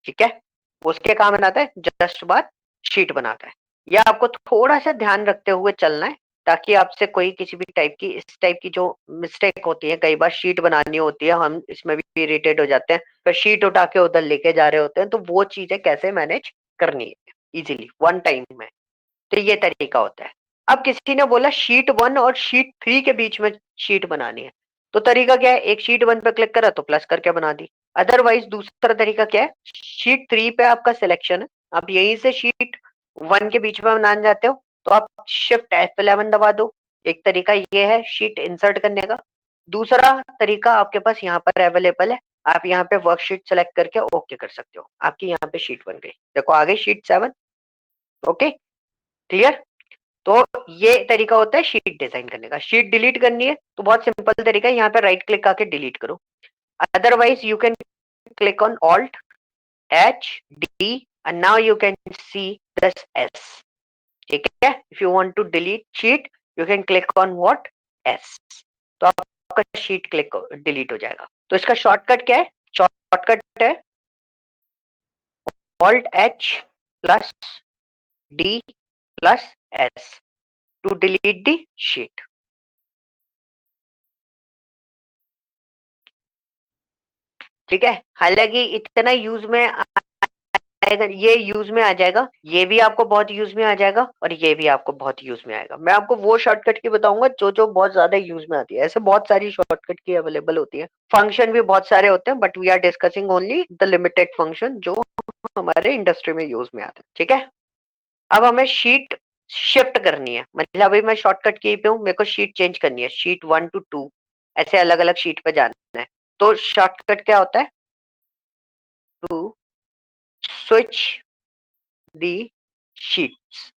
S2: ठीक है, उसके काम बनाता है, जस्ट बाद शीट बनाता है। यह आपको थोड़ा सा ध्यान रखते हुए चलना है, ताकि आपसे कोई किसी भी टाइप की, इस टाइप की जो मिस्टेक होती है, कई बार शीट बनानी होती है, हम इसमें भी इरिटेट हो जाते हैं, फिर शीट उठा के उधर लेके जा रहे होते हैं, तो वो चीजें कैसे मैनेज करनी है इजीली वन टाइम में, तो ये तरीका होता है। अब किसी ने बोला शीट 1 और शीट 3 के बीच में शीट बनानी है, तो तरीका क्या है, एक शीट 1 पे क्लिक करा तो प्लस करके बना दी। अदरवाइज दूसरा तरीका क्या है, शीट 3 पे आपका सिलेक्शन है, आप यहीं से शीट 1 के बीच में बनाने जाते हो, तो आप शिफ्ट F11 दबा दो। एक तरीका ये है शीट इंसर्ट करने का। दूसरा तरीका आपके पास यहाँ पर अवेलेबल है, आप यहाँ पे वर्कशीट सेलेक्ट करके ओके कर सकते हो, आपकी यहाँ पे शीट बन गई, देखो आ गई शीट 7। Okay, clear. तो ये तरीका होता है शीट डिजाइन करने का। शीट डिलीट करनी है तो बहुत सिंपल तरीका है, यहाँ पे राइट क्लिक आके डिलीट करो। Otherwise you can click on alt H D and now you can see this S. ठीक है, if you want to delete sheet you can click on what, S, तो आपका शीट क्लिक डिलीट हो जाएगा। तो इसका शॉर्टकट क्या है, शॉर्टकट है alt H plus D plus S to delete the sheet. ठीक है, हालांकि इतना यूज में आएगा, ये यूज में आ जाएगा, ये भी आपको बहुत यूज में आ जाएगा और ये भी आपको बहुत यूज में आएगा। मैं आपको वो शॉर्टकट की बताऊंगा जो जो बहुत ज्यादा यूज में आती है, ऐसे बहुत सारी शॉर्टकट की अवेलेबल होती है, फंक्शन भी बहुत सारे होते हैं, but we are discussing only the limited function जो हमारे इंडस्ट्री में यूज में आते हैं। ठीक है, अब हमें शीट शिफ्ट करनी है, मतलब अभी मैं शॉर्टकट की पे हूँ, मेरे को शीट चेंज करनी है, शीट 1 to 2 ऐसे अलग अलग शीट पे जाना है। तो शॉर्टकट क्या होता है, टू स्विच दी शीट्स।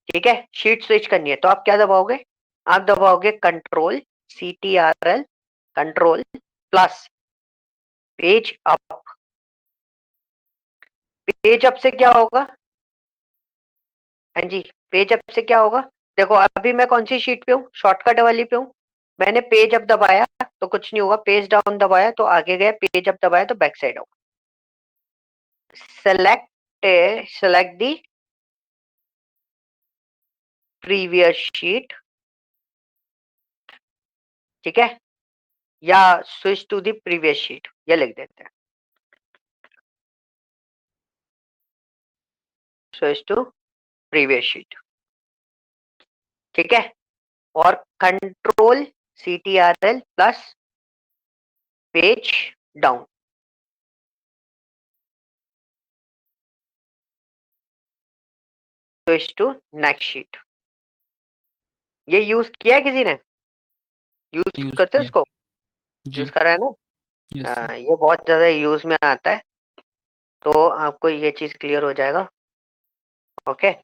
S2: ठीक है, शीट स्विच करनी है तो आप क्या दबाओगे, आप दबाओगे control CTRL, control plus page up. Page up से क्या होगा, हाँ जी, पेज अप से क्या होगा, देखो अभी मैं कौन सी शीट पे हूँ, शॉर्टकट वाली पे हूँ, मैंने पेज अप दबाया तो कुछ नहीं होगा, पेज डाउन दबाया तो आगे गया, पेज अप दबाया तो बैक साइड होगा। Select the previous sheet. ठीक है, या switch to the previous sheet, ये लिख देते हैं, स्विच टू प्रीवियस शीट। ठीक है, और control CTRL plus page down, switch to next sheet. ये यूज किया है किसी ने, यूज
S3: यूज
S2: करते हैं
S3: किया।
S2: इसको,
S3: जी।
S2: यूज कर रहा है ना।
S3: Yes sir.
S2: ये बहुत ज्यादा यूज में आता है, तो आपको ये चीज क्लियर हो जाएगा। ओके,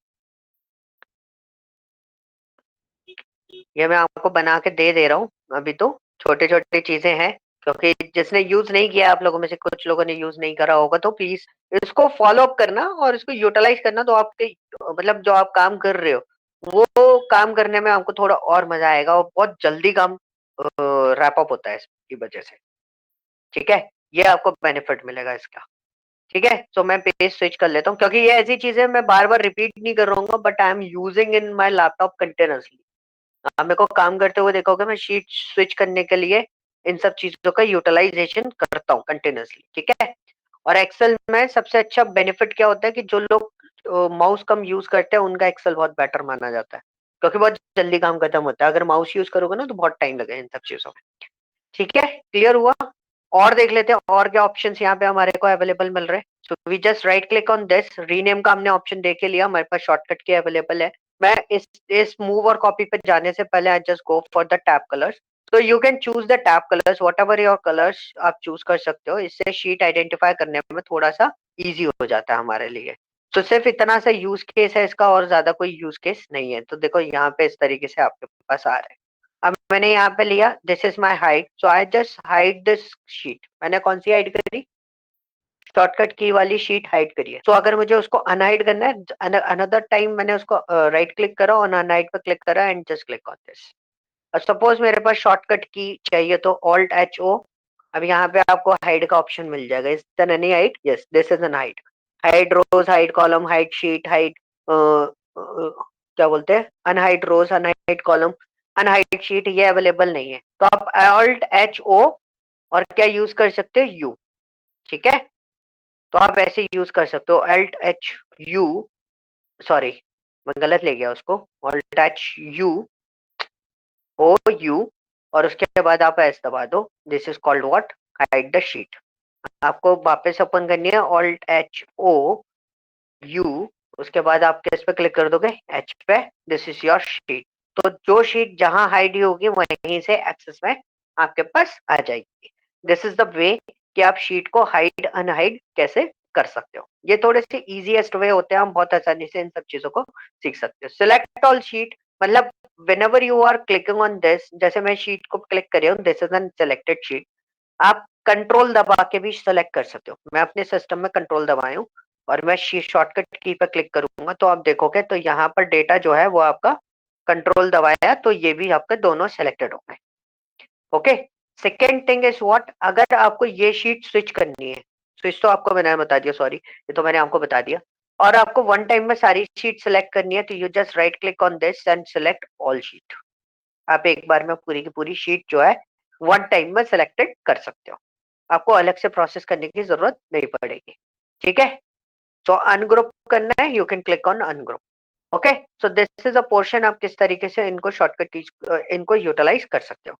S2: ये मैं आपको बना के दे रहा हूँ अभी, तो छोटे छोटे चीजें हैं, क्योंकि जिसने यूज नहीं किया, आप लोगों में से कुछ लोगों ने यूज नहीं करा होगा, तो प्लीज इसको फॉलो अप करना और इसको यूटिलाइज करना, तो आपके मतलब जो आप काम कर रहे हो वो काम करने में आपको थोड़ा और मजा आएगा और बहुत जल्दी काम रैप अप होता है इसकी वजह से। ठीक है, ये आपको बेनिफिट मिलेगा इसका। ठीक है, तो मैं पेज स्विच कर लेता हूँ, क्योंकि ये ऐसी चीजें मैं बार बार रिपीट नहीं कर रहा हूँ, but I am using in my laptop continuously. आप मेरे को काम करते हुए देखोगे, मैं शीट स्विच करने के लिए इन सब चीजों का यूटिलाइजेशन करता हूँ कंटिन्यूसली। ठीक है, और एक्सेल में सबसे अच्छा बेनिफिट क्या होता है कि जो लोग माउस कम यूज करते हैं उनका एक्सेल बहुत बेटर माना जाता है, क्योंकि बहुत जल्दी काम खत्म होता है। अगर माउस यूज करोगे ना तो बहुत टाइम लगेगा इन सब चीजों में। ठीक है, क्लियर हुआ। और देख लेते हैं और क्या ऑप्शंस यहाँ पे हमारे को अवेलेबल मिल रहे हैं। So we just right click on this, rename का हमने ऑप्शन देख लिया, हमारे पास शॉर्टकट के अवेलेबल है, मैं इस मूव और कॉपी पे जाने से पहले I just go for the tab colours. तो you can choose the tab colours, whatever your colours आप चूज कर सकते हो। इससे शीट आइडेंटिफाई करने में थोड़ा सा इजी हो जाता है हमारे लिए। तो सिर्फ इतना सा यूज केस है इसका, और ज्यादा कोई यूज केस नहीं है। तो देखो यहाँ पे इस तरीके से आपके पास आ रहा है। अब मैंने यहाँ पे लिया this is my hide, so I just hide this sheet. मैंने कौन सी हाइड करी? शॉर्टकट की वाली शीट हाइड करिए। तो अगर मुझे उसको अनहाइड करना है अनदर टाइम, मैंने उसको राइट क्लिक करा और अनहाइड पे क्लिक करा and just click on this. अब सपोज मेरे पास शॉर्टकट की चाहिए तो ऑल्ट एच ओ। अब यहाँ पे आपको हाइड का ऑप्शन मिल जाएगा। Is then any hide? Yes, this is an hide. Hide rows, hide column, hide sheet, hide क्या बोलते हैं, unhide rows, unhide column, unhide sheet, ये अवेलेबल नहीं है। तो आप ऑल्ट एच ओ और क्या यूज कर सकते हो? यू। ठीक है, तो आप ऐसे यूज कर सकते हो अल्ट एच यू, सॉरी मैं गलत ले गया उसको, alt H U O U, और उसके बाद आप एस दबा दो। This is called what? Hide the sheet. आपको वापस ओपन करनी है अल्ट एच ओ यू, उसके बाद आप किस पे क्लिक कर दोगे? एच पे। This is your sheet. तो जो शीट जहां हाइड होगी वहीं से एक्सेस में आपके पास आ जाएगी। दिस इज द वे कि आप शीट को हाइड अनहाइड कैसे कर सकते हो। ये थोड़े से इजीएस्ट वे होते हैं, हम बहुत आसानी से इन सब चीजों को सीख सकते हो। सिलेक्ट ऑल शीट मतलब whenever you are clicking on this, जैसे मैं शीट को क्लिक कर रहा हूँ, this is N selected sheet, आप कंट्रोल दबा के भी सेलेक्ट कर सकते हो। मैं अपने सिस्टम में कंट्रोल दबाया हूँ और मैं शॉर्टकट की पर क्लिक करूंगा तो आप देखोगे तो यहाँ पर डेटा जो है वो आपका कंट्रोल दबाया तो ये भी आपके दोनों सेलेक्टेड हो गए। Okay, second thing is what, अगर आपको ये शीट स्विच करनी है, स्विच तो आपको मैंने बता दिया, सॉरी ये तो मैंने आपको बता दिया, और आपको वन टाइम में सारी शीट सेलेक्ट करनी है तो you just right click on this and select all sheet. आप एक बार में पूरी की पूरी शीट जो है वन टाइम में सेलेक्टेड कर सकते हो, आपको अलग से प्रोसेस करने की जरूरत नहीं पड़ेगी। ठीक है, तो अनग्रुप करना है, you can click on ungroup. Okay, so this is a portion, आप किस तरीके से इनको शॉर्टकट इनको यूटिलाइज कर सकते हो।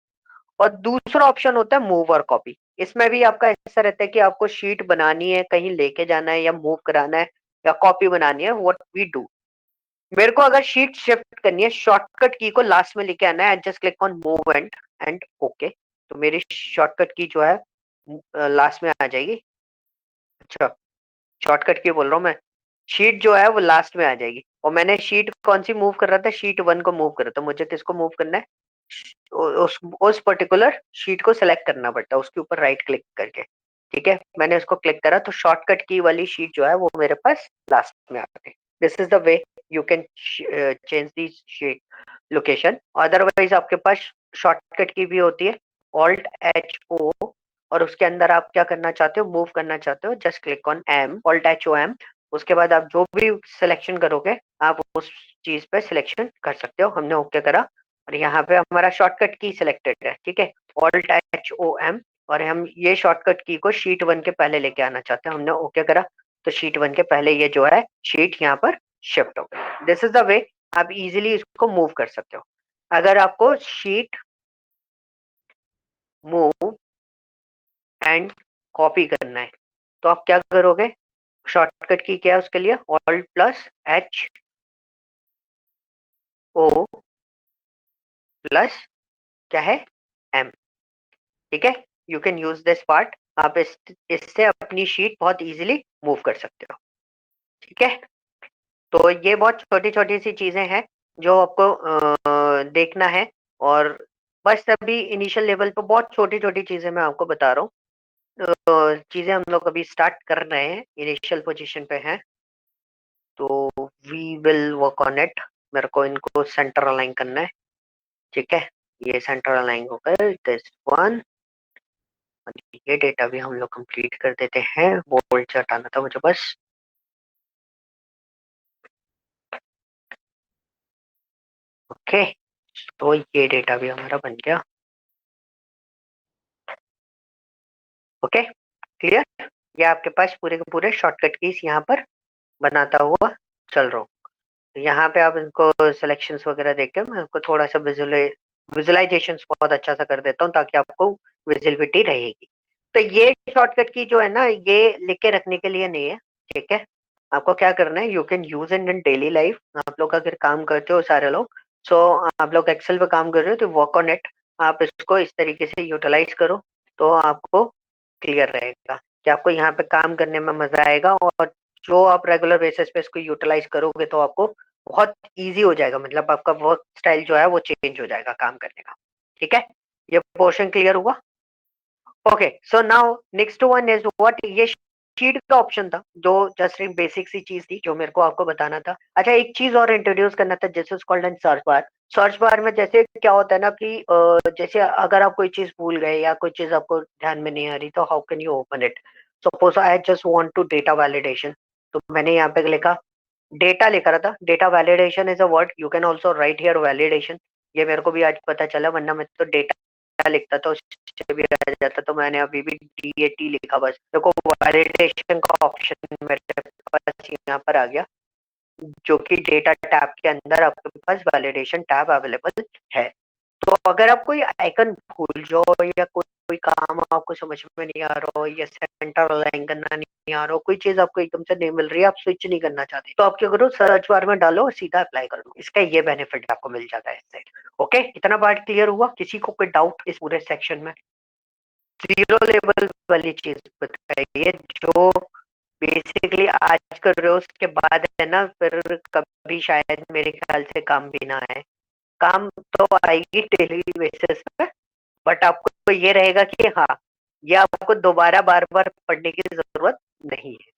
S2: और दूसरा ऑप्शन होता है मूव और कॉपी। इसमें भी आपका ऐसा रहता है कि आपको शीट बनानी है, कहीं लेके जाना है या मूव कराना है या कॉपी बनानी है, व्हाट वी डू। मेरे को अगर शीट शिफ्ट करनी है, शॉर्टकट की को लास्ट में लेके आना है, just click on move and okay. तो मेरी शॉर्टकट की जो है लास्ट में आ जाएगी। अच्छा, शॉर्टकट की बोल रहा हूँ मैं, शीट जो है वो लास्ट में आ जाएगी। और मैंने शीट कौन सी मूव कर रहा था? शीट 1 को मूव कर रहा था। मुझे किसको मूव करना है? उस पर्टिकुलर शीट को सिलेक्ट करना पड़ता है उसके ऊपर राइट क्लिक करके। ठीक है, मैंने उसको क्लिक करा तो शॉर्टकट की वाली शीट जो है वो मेरे पास लास्ट में आ गई। This is the way you can change the sheet location. Otherwise आपके पास शॉर्टकट की भी होती है ऑल्ट एच ओ, और उसके अंदर आप क्या करना चाहते हो? मूव करना चाहते हो, just click on M, alt H O M. उसके बाद आप जो भी सिलेक्शन करोगे आप उस चीज पे सिलेक्शन कर सकते हो। हमने ओके करा और यहाँ पे हमारा शॉर्टकट की सिलेक्टेड है। ठीक है, ऑल्ट एच ओ एम, और हम ये शॉर्टकट की को शीट 1 के पहले लेके आना चाहते हैं। हमने ओके करा तो शीट 1 के पहले ये जो है शीट यहाँ पर शिफ्ट हो गई। दिस इज द वे आप इजीली इसको मूव कर सकते हो। अगर आपको शीट मूव एंड कॉपी करना है तो आप क्या करोगे? शॉर्टकट की क्या है उसके लिए? Alt plus H O plus क्या है? एम। ठीक है, you can use this part. आप इससे अपनी शीट बहुत इजीली मूव कर सकते हो। ठीक है, तो ये बहुत छोटी छोटी सी चीजें हैं जो आपको देखना है। और बस अभी इनिशियल लेवल पे बहुत छोटी छोटी चीजें मैं आपको बता रहा हूँ। चीजें हम लोग अभी स्टार्ट कर रहे हैं, इनिशियल पोजीशन पे हैं, तो we will work on it. मेरे को इनको सेंटर अलाइन करना है। ठीक है, ये सेंटर अलाइन होकर दिस वन, ये डेटा भी हम लोग कंप्लीट कर देते हैं। बोल्ड हटाना था मुझे बस। ओके, तो ये डेटा भी हमारा बन गया। Okay, clear? ये आपके पास पूरे के पूरे शॉर्टकट कीज यहाँ पर बनाता हुआ चल रहा हूँ। तो यहाँ पे आप इनको सिलेक्शंस वगैरह देख के मैं आपको थोड़ा सा विजुअलाइजेशन बहुत अच्छा सा कर देता हूँ ताकि आपको विजिबिलिटी रहेगी। तो ये शॉर्टकट की जो है ना, ये लिख के रखने के लिए नहीं है। ठीक है, आपको क्या करना है, you can use in daily life. आप लोग अगर काम करते हो सारे लोग, सो आप लोग एक्सेल पे काम कर रहे हो तो वर्क ऑन इट, आप इसको इस तरीके से यूटिलाइज करो तो आपको क्लियर रहेगा कि आपको यहाँ पे काम करने में मजा आएगा। और जो आप रेगुलर बेसिस पे इसको यूटिलाइज करोगे तो आपको बहुत इजी हो जाएगा, मतलब आपका वर्क स्टाइल जो है वो चेंज हो जाएगा काम करने का। ठीक है, ये पोर्शन क्लियर हुआ? Okay, so now next one is what, ये शीट का ऑप्शन था जो जस्ट एक बेसिक सी चीज थी जो मेरे को आपको बताना था। अच्छा, एक चीज और इंट्रोड्यूस करना था, जैसे called an search bar. Search bar में जैसे क्या होता है ना कि जैसे अगर आप कोई चीज भूल गए या कोई चीज आपको ध्यान में नहीं आ रही तो how can you open it. Suppose I just want to data validation, तो मैंने यहाँ पे लिखा डेटा, लिखा रहा था data validation is a word, you can also write here validation. ये मेरे को भी आज पता चला, वरना मैं तो डेटा लिखता था उससे भी आ जाता, तो मैंने अभी भी DAT लिखा। बस देखो वैलिडेशन का ऑप्शन मेरे पास यहाँ पर आ गया, जो कि डेटा टैब के अंदर आपके पास वैलिडेशन टैब अवेलेबल है। तो अगर आप कोई आइकन भूल जाओ या कोई काम आपको समझ में नहीं आ रहा हो या सेंटर अलाइन करना नहीं आ रहा हो, कोई चीज आपको एकदम से नहीं मिल रही है, आप स्विच नहीं करना चाहते, तो आप क्या करो, सर्च बार में डालो और सीधा अप्लाई कर दो। इसका ये बेनिफिट आपको मिल जाता है इससे। ओके, इतना पार्ट क्लियर हुआ? किसी को कोई डाउट इस पूरे सेक्शन में? जीरो लेवल वाली चीज बताइए जो बेसिकली आज कर रहे हो, उसके बाद है ना फिर कभी शायद मेरे ख्याल से काम भी ना आए। काम तो आएगी डेली बेसिस पे, बट आपको ये रहेगा कि हाँ, ये आपको दोबारा बार बार पढ़ने की जरूरत नहीं है।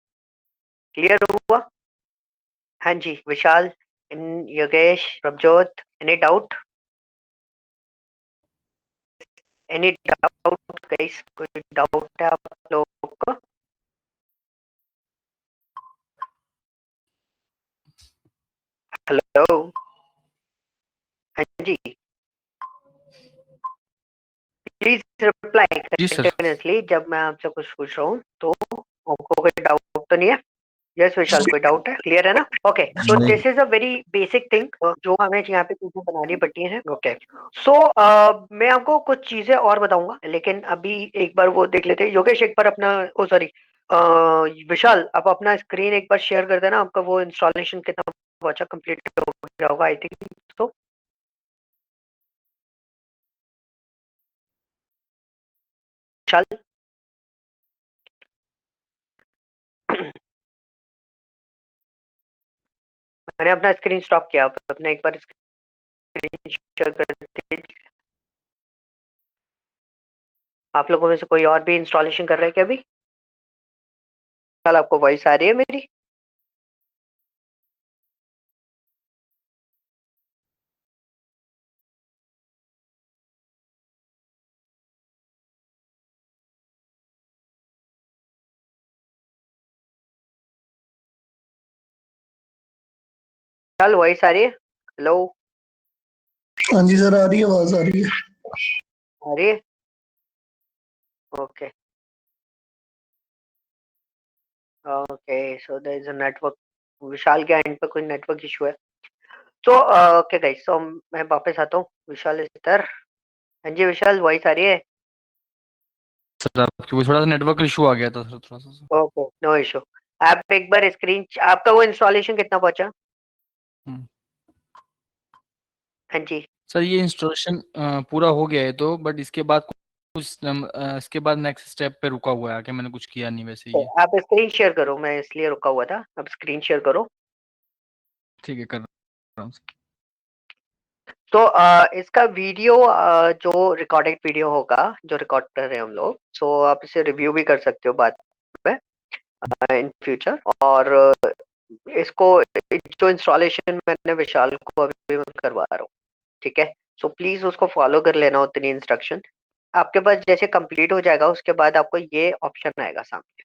S2: क्लियर हुआ? हाँ जी, Vishal, Yogesh, Prabhjot, any doubt? Any doubt guys? कोई डाउट है आप लोगों को? हेलो, हाँ जी, प्लीज रिप्लाई
S3: जी सर।
S2: कंटिन्यूअसली जब मैं आपसे कुछ पूछ रहा हूँ तो। आपको कोई डाउट तो नहीं है? यस विशाल, कोई डाउट है? क्लियर है ना? ओके, सो
S1: नहीं।
S2: This is a very basic thing जो हमें यहाँ पे चीजें बनानी पड़ती हैं। ओके, सो मैं आपको कुछ चीजें और बताऊंगा, लेकिन अभी एक बार वो देख लेते हैं। योगेश एक बार अपना, ओ सॉरी, विशाल आप अपना स्क्रीन एक बार शेयर कर देना, आपका वो इंस्टॉलेशन कितना बचा, कंप्लीट हो गया होगा आई थिंक। तो विशाल मैंने अपना स्क्रीन स्टॉप किया, आप अपना एक बार स्क्रीन शेयर कर दीजिए। आप लोगों में से कोई और भी इंस्टॉलेशन कर रहा है क्या अभी? विशाल आपको वॉइस आ रही है मेरी? विशाल वॉइस आ रही है? हेलो,
S5: हाँ जी सर, आ रही है, आवाज आ रही है।
S2: आ रही है? Okay okay, so there is a network, Vishal के एंड पे कोई नेटवर्क इशू है। तो ओके गाइस, सो मैं वापस आता हूँ। विशाल इज इधर? हाँ जी विशाल, वॉइस आ रही है?
S3: सर आपकी वो थोड़ा सा नेटवर्क इशू आ गया था सर, थोड़ा सा।
S2: Okay, no issue. आप एक बार स्क्रीन, आपका वो इंस्टॉलेशन कितना पहुंचा?
S3: हम्म।
S2: हाँ जी,
S3: सर ये इंस्टॉलेशन पूरा हो गया है तो, बट इसके बाद कुछ इसके बाद नेक्स्ट स्टेप पे रुका हुआ है आके, मैंने कुछ किया नहीं वैसे
S2: तो
S3: ये।
S2: आप स्क्रीन शेयर करो, मैं इसलिए रुका हुआ था। अब स्क्रीन शेयर करो।
S3: ठीक है, कर रहा हूँ सर।
S2: तो इसका वीडियो जो रिकॉर्डेड वीडियो होगा, जो रिकॉर्ड कर रहे हैं हम लोग, सो आप इसे रिव्यू भी कर सकते हो बाद में इन फ्यूचर। और इसको जो इंस्टॉलेशन मैंने विशाल को अभी मैं करवा रहा हूँ, ठीक है? सो प्लीज उसको फॉलो कर लेना, उतनी इंस्ट्रक्शन आपके पास जैसे कंप्लीट हो जाएगा उसके बाद आपको ये ऑप्शन आएगा सामने।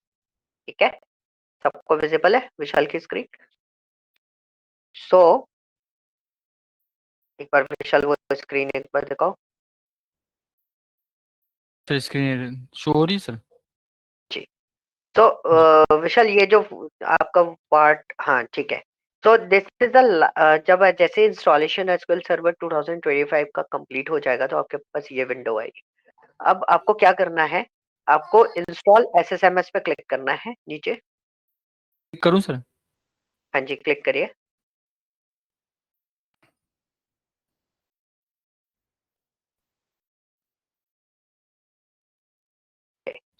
S2: ठीक है, सबको विजिबल है विशाल की स्क्रीन? सो एक बार विशाल वो स्क्रीन एक बार दिखाओ।
S3: सर स्क्रीन शो हो रही है सर?
S2: जी, तो विशाल ये जो आपका पार्ट, हाँ ठीक है। तो दिस इज द, जब जैसे इंस्टॉलेशन एसक्यूएल सर्वर 2025 का कंप्लीट हो जाएगा तो आपके पास ये विंडो आएगी। अब आपको क्या करना है, आपको इंस्टॉल एसएसएमएस पे क्लिक करना है नीचे।
S3: करूँ सर?
S2: हाँ जी, क्लिक करिए।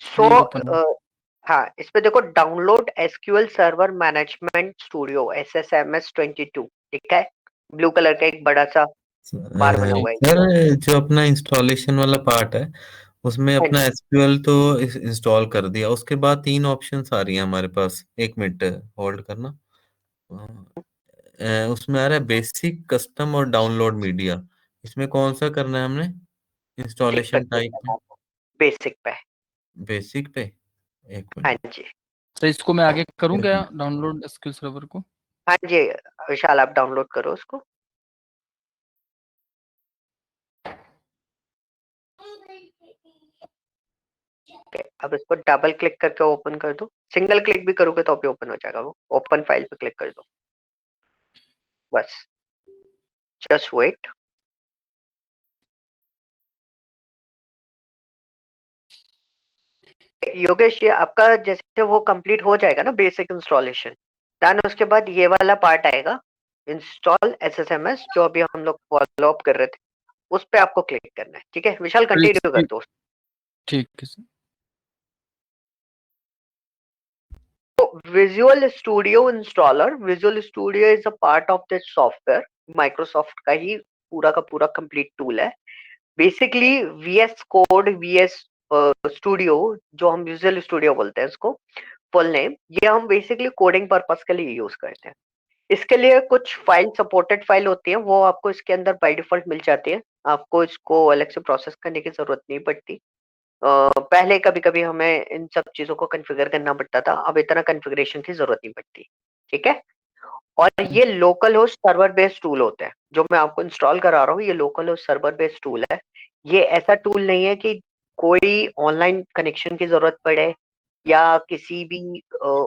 S2: सो
S3: ये ओपन है।
S2: हाँ, इस पे देखो download SQL server management studio SSMS 22 ठीक है, ब्लू कलर का एक बड़ा सा बार बना हुआ है।
S6: सर जो अपना इंस्टॉलेशन वाला पार्ट है उसमें
S2: हाँ
S6: अपना
S2: जी,
S6: एसक्यूएल तो इंस्टॉल कर दिया, उसके बाद 3 ऑप्शंस आ रही हैं हमारे पास। 1 मिनट होल्ड करना। उसमें आ रहा है बेसिक, कस्टम और डाउनलोड मीडिया। इसमें कौन सा करना है हमने?
S2: बेसिक पे
S6: इंस्टॉलेशन
S2: click
S6: टाइप
S2: करना
S6: में
S2: है आपको, बेसिक पे।
S6: बेसिक पे। एक
S2: हाँ
S6: मिनट।
S2: जी,
S3: तो इसको मैं आगे करूँ क्या, डाउनलोड एसक्यूएल सर्वर को?
S2: हाँ जी, विशाल आप डाउनलोड करो उसको। ओके, अब इसको डबल क्लिक करके ओपन कर दो, सिंगल क्लिक भी करोगे तो भी ओपन हो जाएगा वो। ओपन फाइल पे क्लिक कर दो, बस, जस्ट वेट। योगेश, ये आपका जैसे वो कंप्लीट हो जाएगा ना बेसिक इंस्टॉलेशन, देन उसके बाद ये वाला पार्ट आएगा, इंस्टॉल SSMS, जो अभी हम लोग फॉलो अप कर रहे थे, उस पे आपको क्लिक करना है। ठीक है विशाल,
S3: फिर
S2: कंटिन्यू कर दो।
S3: ठीक है sir.
S2: Visual studio installer, visual studio is a part of this software, Microsoft का ही पूरा का पूरा कंप्लीट टूल है। Basically VS code, VS studio, जो हम विजुअल स्टूडियो बोलते हैं इसको फुल नेम, ये हम बेसिकली कोडिंग पर्पस के लिए यूज करते हैं। इसके लिए कुछ फाइल, सपोर्टेड फाइल होती है, वो आपको इसके अंदर बाय डिफॉल्ट मिल जाती है, आपको इसको अलग से प्रोसेस करने की जरूरत नहीं पड़ती। पहले कभी कभी हमें इन सब चीजों को कॉन्फ़िगर करना पड़ता था, अब इतना कॉन्फ़िगरेशन की जरूरत नहीं पड़ती। ठीक है, और ये local host server based tool होते हैं, जो मैं आपको इंस्टॉल करा रहा हूँ, ये local host server based tool है। ये ऐसा टूल नहीं है कि कोई ऑनलाइन कनेक्शन की जरूरत पड़े या किसी भी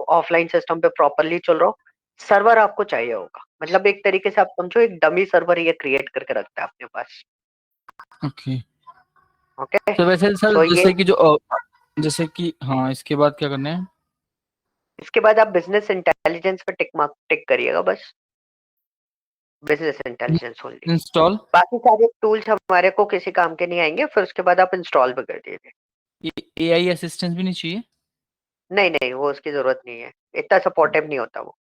S2: ऑफलाइन सिस्टम पे प्रॉपरली चल रहा हो, सर्वर आपको चाहिए होगा। मतलब एक तरीके से आप समझो एक डमी सर्वर ये क्रिएट करके रखता है अपने पास।
S3: ओके,
S2: ओके,
S3: तो वैसे सर
S2: सो ये,
S3: जैसे कि जो जैसे कि हाँ, इसके बाद क्या करना है?
S2: इसके बाद आप बिजनेस इंटेलिजेंस पे टिक मार्क टिक करिएगा, बस बिजनेस इंटेलिजेंस ओनली।
S3: इंस्टॉल
S2: बाकी सारे टूल्स हमारे को किसी काम के नहीं आएंगे, फिर उसके बाद आप इंस्टॉल भी कर दीजिए।
S3: AI असिस्टेंस भी नहीं चाहिए?
S2: नहीं नहीं, वो उसकी जरूरत नहीं है, इतना सपोर्टिव नहीं होता वो।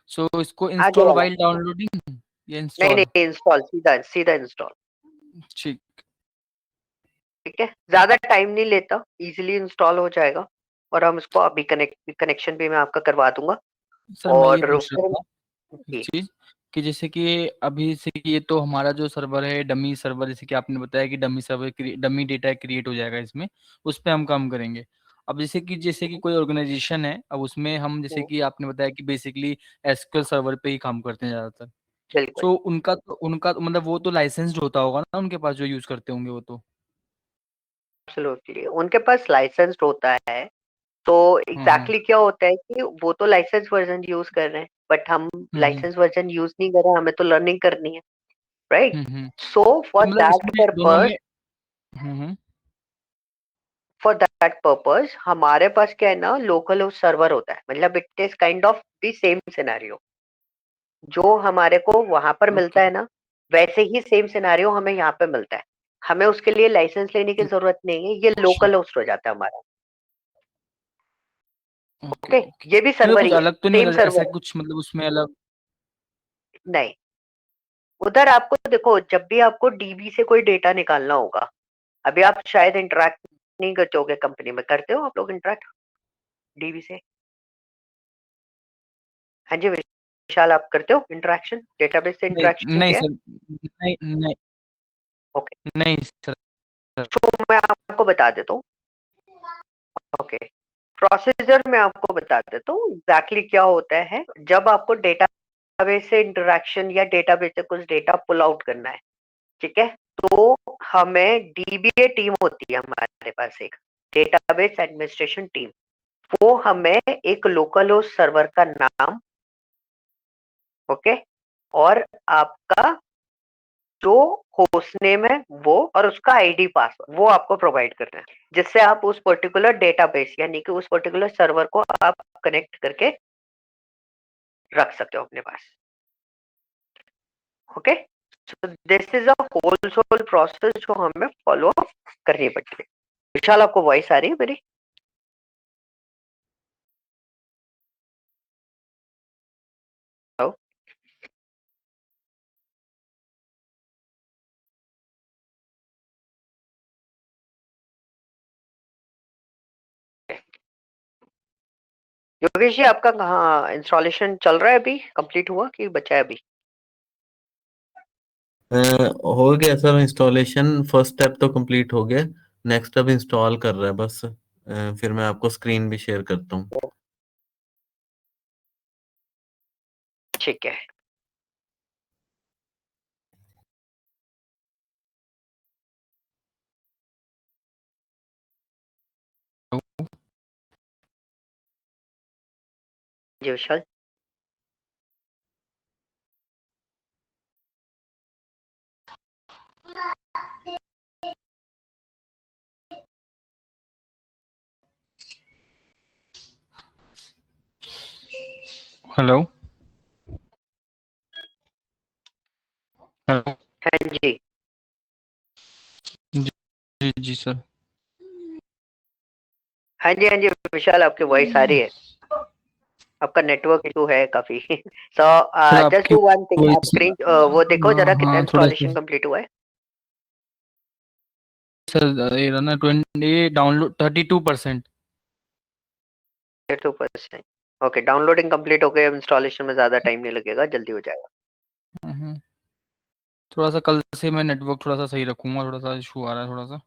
S3: सो इसको
S2: आगे
S3: इंस्टॉल
S2: वाला,
S3: वाइल डाउनलोडिंग या
S2: नहीं
S3: इंस्टॉल?
S2: नहीं, इंस्टॉल, सीधा सीधा इंस्टॉल।
S3: ठीक।
S2: ठीक है, ज्यादा टाइम नहीं लेता, इजीली इंस्टॉल हो जाएगा। और हम इसको अभी कनेक्शन भी मैं आपका करवा दूंगा।
S3: सर मैं ये
S2: और
S3: पूछ रहा
S2: फिर
S3: था एक
S2: जी,
S3: चीज, कि जैसे कि अभी से ये तो हमारा जो सर्वर है डमी सर्वर, जैसे कि आपने बताया कि dummy server, dummy data create हो जाएगा इसमें, उस पर हम काम करेंगे। अब जैसे कि कोई ऑर्गेनाइजेशन है, अब उसमें हम जैसे कि आपने बताया कि बेसिकली एसक्यूएल सर्वर पे ही काम करते हैं ज्यादातर।
S2: बिल्कुल,
S3: सो उनका तो मतलब वो तो लाइसेंस्ड होता होगा ना उनके पास, जो यूज करते होंगे वो तो।
S2: एब्सोल्युटली उनके पास लाइसेंस होता है। तो
S3: हम्म
S2: एग्जैक्टली क्या होता है कि वो तो लाइसेंस वर्जन यूज कर रहे हैं, बट हम
S3: हम्म
S2: लाइसेंस वर्जन यूज नहीं कर रहे हैं, हमें तो लर्निंग करनी है, राइट? सो
S3: तो
S2: फॉर
S3: मतलब
S2: दैट
S3: इसमें दोनों
S2: पर्पस,
S3: में हम्म
S2: फॉर दैट पर्पस हमारे पास क्या है ना, लोकल होस्ट सर्वर होता है, मतलब it is kind of the same scenario. जो हमारे को वहां पर मिलता
S3: ओके
S2: है ना, वैसे ही सेम सिनेरियो हमें यहाँ पे मिलता है। हमें उसके लिए लाइसेंस लेने की जरूरत नहीं है, ये
S3: अच्छा
S2: लोकल होस्ट हो जाता है हमारा।
S3: Okay
S2: okay,
S3: okay.
S2: ये भी
S3: तो
S2: सर्वर
S3: कुछ
S2: ही है,
S3: अलग तो नहीं
S2: सेम
S3: होता ऐसा
S2: सर्वर।
S3: कुछ, मतलब उसमें अलग?
S2: नहीं, उधर आपको देखो, जब भी आपको डीबी से कोई डेटा निकालना होगा, अभी आप शायद इंटरेक्ट नहीं करते होगे कंपनी में, करते हो आप लोग इंटरेक्ट डीबी से? हाँ जी विशाल, आप करते हो इंटरेक्शन, डेटाबेस से
S3: नहीं
S2: इंटरेक्शन
S3: नहीं
S2: किया है?
S3: सर, नहीं नहीं
S2: ओके,
S3: नहीं सर।
S2: तो मैं आपको बता देता हूँ। ओके, प्रोसीजर में आपको बता देता हूँ एग्जैक्टली क्या होता है। जब आपको डेटाबेस से इंटरेक्शन या डेटाबेस से कुछ डेटा पुल आउट करना है, ठीक है, तो हमें डीबीए टीम होती है हमारे पास, एक डेटाबेस एडमिनिस्ट्रेशन टीम। वो हमें एक लोकल होस्ट सर्वर का नाम, ओके, और आपका जो होस्ट नेम है वो, और उसका आईडी पासवर्ड, वो आपको प्रोवाइड करना है, जिससे आप उस पर्टिकुलर डेटाबेस यानी कि उस पर्टिकुलर सर्वर को आप कनेक्ट करके रख सकते हो अपने पास। Okay, so this is a whole soul process जो हमें फॉलो करनी पड़ती है। विशाल, आपको वॉइस आ रही है मेरी? हेलो? योगेश जी, आपका कहाँ इंस्टॉलेशन चल रहा है अभी? कंप्लीट हुआ कि बचा है अभी?
S6: हो गया सर इंस्टॉलेशन, फर्स्ट स्टेप तो कंप्लीट हो गया, नेक्स्ट अब इंस्टॉल कर रहा है बस। फिर मैं आपको स्क्रीन भी शेयर करता हूँ।
S2: ठीक है। जी विशाल।
S3: Hello hello.
S2: हाँ जी।
S3: जी जी सर।
S2: हाँ जी, हाँ जी विशाल, आपकी वॉइस आ रही है। आपका नेटवर्क इशू है काफी। सो
S3: सर
S2: जस्ट
S3: आपकी
S2: डू वन थिंग, आप
S3: वॉइस,
S2: स्क्रीन वो देखो जरा कितना
S3: हाँ थोड़ा सा
S2: इंस्टॉलेशन कंप्लीट हुआ है।
S3: सर, ये रहा ना 20 डाउनलोड 32%।
S2: 2%। ओके, डाउनलोडिंग कंप्लीट हो गया, इंस्टॉलेशन में ज्यादा टाइम नहीं लगेगा, जल्दी हो जाएगा।
S3: थोड़ा सा कल से मैं नेटवर्क थोड़ा सा सही रखूंगा, थोड़ा सा इशू आ रहा है थोड़ा सा।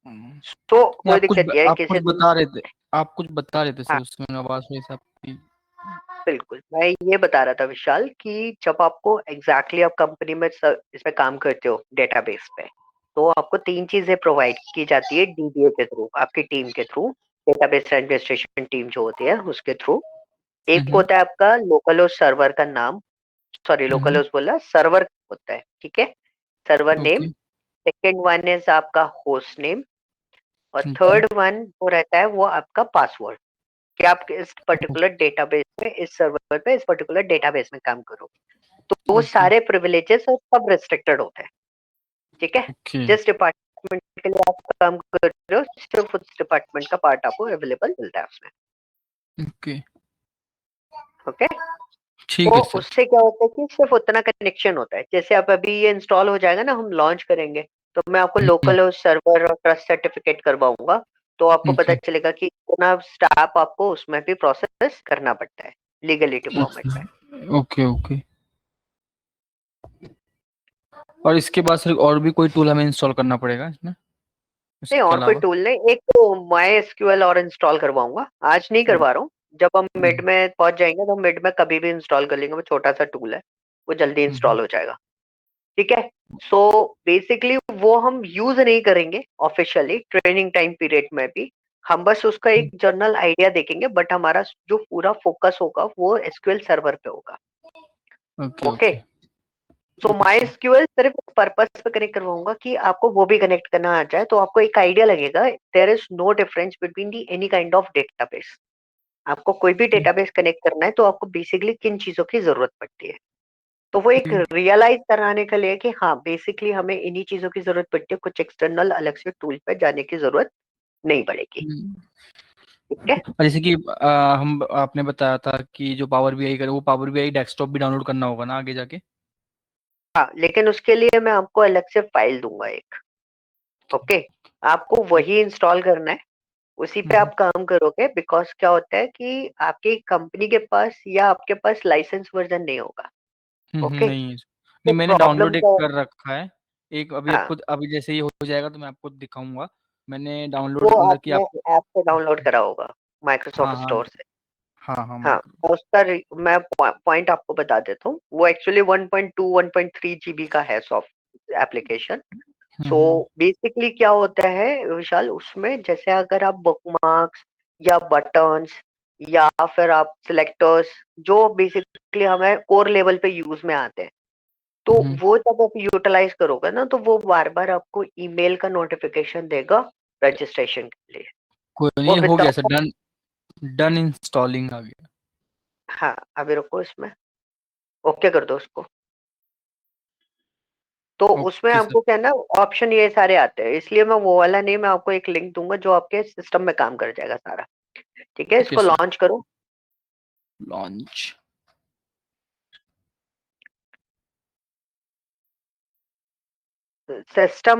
S3: हम्म।
S2: तो
S3: नहीं,
S2: कोई दिक्कत ये है,
S3: आप कुछ
S2: किसी दिन।
S3: बता रहे थे, आप कुछ बता रहे थे सर,
S2: हाँ
S3: उसमें आवाज थोड़ी सा आपकी।
S2: बिल्कुल, मैं ये बता रहा था विशाल कि जब आपको एग्जैक्टली आप कंपनी में इसमें काम करते हो डेटाबेस पे, तो आपको तीन चीजें प्रोवाइड की जाती है डीबीए के थ्रू, आपकी टीम के थ्रू, डेटाबेस एडमिनिस्ट्रेशन टीम जो होती है उसके थ्रू। एक
S3: हम्म
S2: होता है आपका लोकल होस्ट सर्वर का नाम, सॉरी लोकल
S3: हम्म।
S2: होस्ट बोला, सर्वर होता है, ठीक है, server name.
S3: Okay
S2: second one is आपका होस्ट नेम, और
S3: ओके
S2: थर्ड वन वो रहता है वो आपका पासवर्ड, कि आप इस पर्टिकुलर डेटाबेस में, इस सर्वर पे, इस पर्टिकुलर डेटाबेस में काम करो। तो वो
S3: ओके
S2: सारे प्रिविलेजेस और सब रिस्ट्रिक्टेड होते हैं, ठीक है।
S3: ओके
S2: जिस डिपार्टमेंट के लिए आप काम कर रहे हो, सिर्फ उस डिपार्टमेंट का पार्ट आपको अवेलेबल मिलता है उसमें।
S3: ओके।
S2: ओके,
S3: ठीक
S2: तो
S3: है सर।
S2: उससे क्या होता है कि सिर्फ उतना कनेक्शन होता है। जैसे आप अभी ये इंस्टॉल हो जाएगा ना, हम लॉन्च करेंगे, तो मैं आपको
S3: हम्म,
S2: लोकल होस्ट सर्वर और ट्रस्ट सर्टिफिकेट करवाऊंगा, तो आपको पता
S3: ओके
S2: चलेगा कि इतना स्टाफ आपको उसमें भी प्रोसेस करना पड़ता है लीगलिटी फॉर्मेट में।
S3: Okay okay. और इसके बाद सर और भी कोई टूल हमें इंस्टॉल करना पड़ेगा इसमें,
S2: नहीं,
S3: इसके
S2: और कोई
S3: अलावा?
S2: टूल नहीं, एक तो माई एसक्यूएल और इंस्टॉल करवाऊंगा, आज नहीं करवा रहा हूँ। जब हम मिड
S3: हम्म,
S2: में पहुंच जाएंगे तो मिड में कभी भी इंस्टॉल कर लेंगे, वो छोटा सा टूल है, वो जल्दी
S3: हम्म,
S2: इंस्टॉल हो जाएगा, ठीक है। सो बेसिकली वो हम यूज नहीं करेंगे ऑफिशियली ट्रेनिंग टाइम पीरियड में भी, हम बस उसका एक जनरल आइडिया देखेंगे, बट हमारा जो पूरा फोकस होगा वो एसक्यूएल सर्वर पे होगा।
S3: Okay
S2: okay,
S3: okay
S2: so my
S3: okay
S2: SQL सिर्फ पर्पस पे कनेक्ट करवाऊंगा कि आपको वो भी कनेक्ट करना आ जाए, तो आपको एक आइडिया लगेगा there is no difference between the any kind of database. आपको कोई भी डेटाबेस कनेक्ट करना है तो आपको बेसिकली किन चीजों की जरूरत पड़ती है, तो वो एक रियलाइज कराने के लिए कि हाँ बेसिकली हमें इन्हीं चीजों की जरूरत पड़ती है, कुछ एक्सटर्नल अलग से टूल पे जाने की जरूरत नहीं पड़ेगी,
S3: हम्म।
S2: ठीक है।
S3: और जैसे कि हम आपने बताया था कि जो पावर बीआई करे, वो पावर बीआई डेस्कटॉप भी डाउनलोड करना होगा ना आगे जाके?
S2: हाँ, लेकिन उसके लिए मैं आपको अलग से फाइल दूंगा एक। ओके, आपको वही इंस्टॉल करना है, उसी पे
S3: हम्म
S2: आप काम करोगे, बिकॉज क्या होता है कि आपकी कंपनी के पास या आपके पास लाइसेंस वर्जन नहीं होगा। ओके,
S3: नहीं
S2: तो
S3: नहीं, मैंने
S2: प्रॉब्लम
S3: डाउनलोड एक
S2: क्या
S3: कर रखा है। एक अभी
S2: हाँ,
S3: आपको, अभी जैसे ही हो जाएगा तो मैं आपको दिखाऊंगा। मैंने
S2: वो
S3: डाउनलोड मतलब कि
S2: आपने
S3: आपको,
S2: ऐप से डाउनलोड करा होगा
S3: हाँ
S2: माइक्रोसॉफ्ट
S3: हाँ
S2: स्टोर से।
S3: हाँ हाँ
S2: हाँ,
S3: माइक्रो,
S2: उसका मैं पॉइंट आपको बता देता हूँ, वो एक्चुअली 1.2 1.3 जीबी का है सॉफ्ट एप्लीकेशन। सो
S3: हम्म
S2: बेसिकली क्या होता है विशाल, उसमें जैसे अगर आप बुकमार्क्स या बटन्स या फिर आप सिलेक्टर्स, जो बेसिकली हमें कोर लेवल पे यूज में आते हैं, तो
S3: हम्म।
S2: वो जब आप यूटिलाइज करोगे ना, तो वो बार बार आपको ईमेल का नोटिफिकेशन देगा रजिस्ट्रेशन के लिए।
S3: कोई
S2: वो
S3: नहीं, हो गया sir,
S2: without
S3: done, done installing आ गया।
S2: हाँ अभी रुको, इसमें ओके कर दो उसको। तो उसमें
S3: ओके सर।
S2: आपको क्या है ना, ऑप्शन ये सारे आते हैं, इसलिए मैं वो वाला नहीं, मैं आपको एक लिंक दूंगा जो आपके सिस्टम में काम कर जाएगा सारा। ठीक है,
S3: ठीक है
S2: इसको
S3: सर।
S2: लॉन्च करो।
S3: लॉन्च।
S2: सिस्टम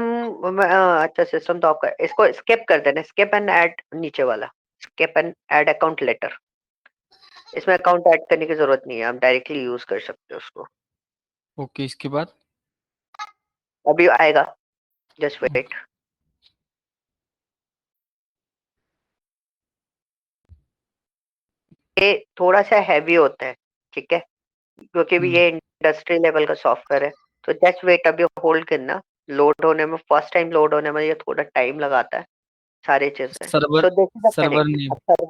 S2: अच्छा सिस्टम तो आपका, इसको स्किप कर देना, स्किप एंड ऐड नीचे वाला, skip and add account later. इसमें अकाउंट ऐड करने की जरूरत नहीं है, आप डायरेक्टली यूज कर सकते हो उसको।
S3: ओके, इसके बाद?
S2: अभी आएगा, जस्ट वेट। ये थोड़ा सा हैवी होता है, ठीक है, क्योंकि भी ये इंडस्ट्री लेवल का सॉफ्टवेयर है। तो जस्ट वेट, अभी होल्ड करना। लोड होने में, फर्स्ट टाइम लोड होने में ये थोड़ा टाइम लगाता है, सारी चीजें।
S3: Server
S2: so this is the
S3: server
S2: connect.
S3: Name.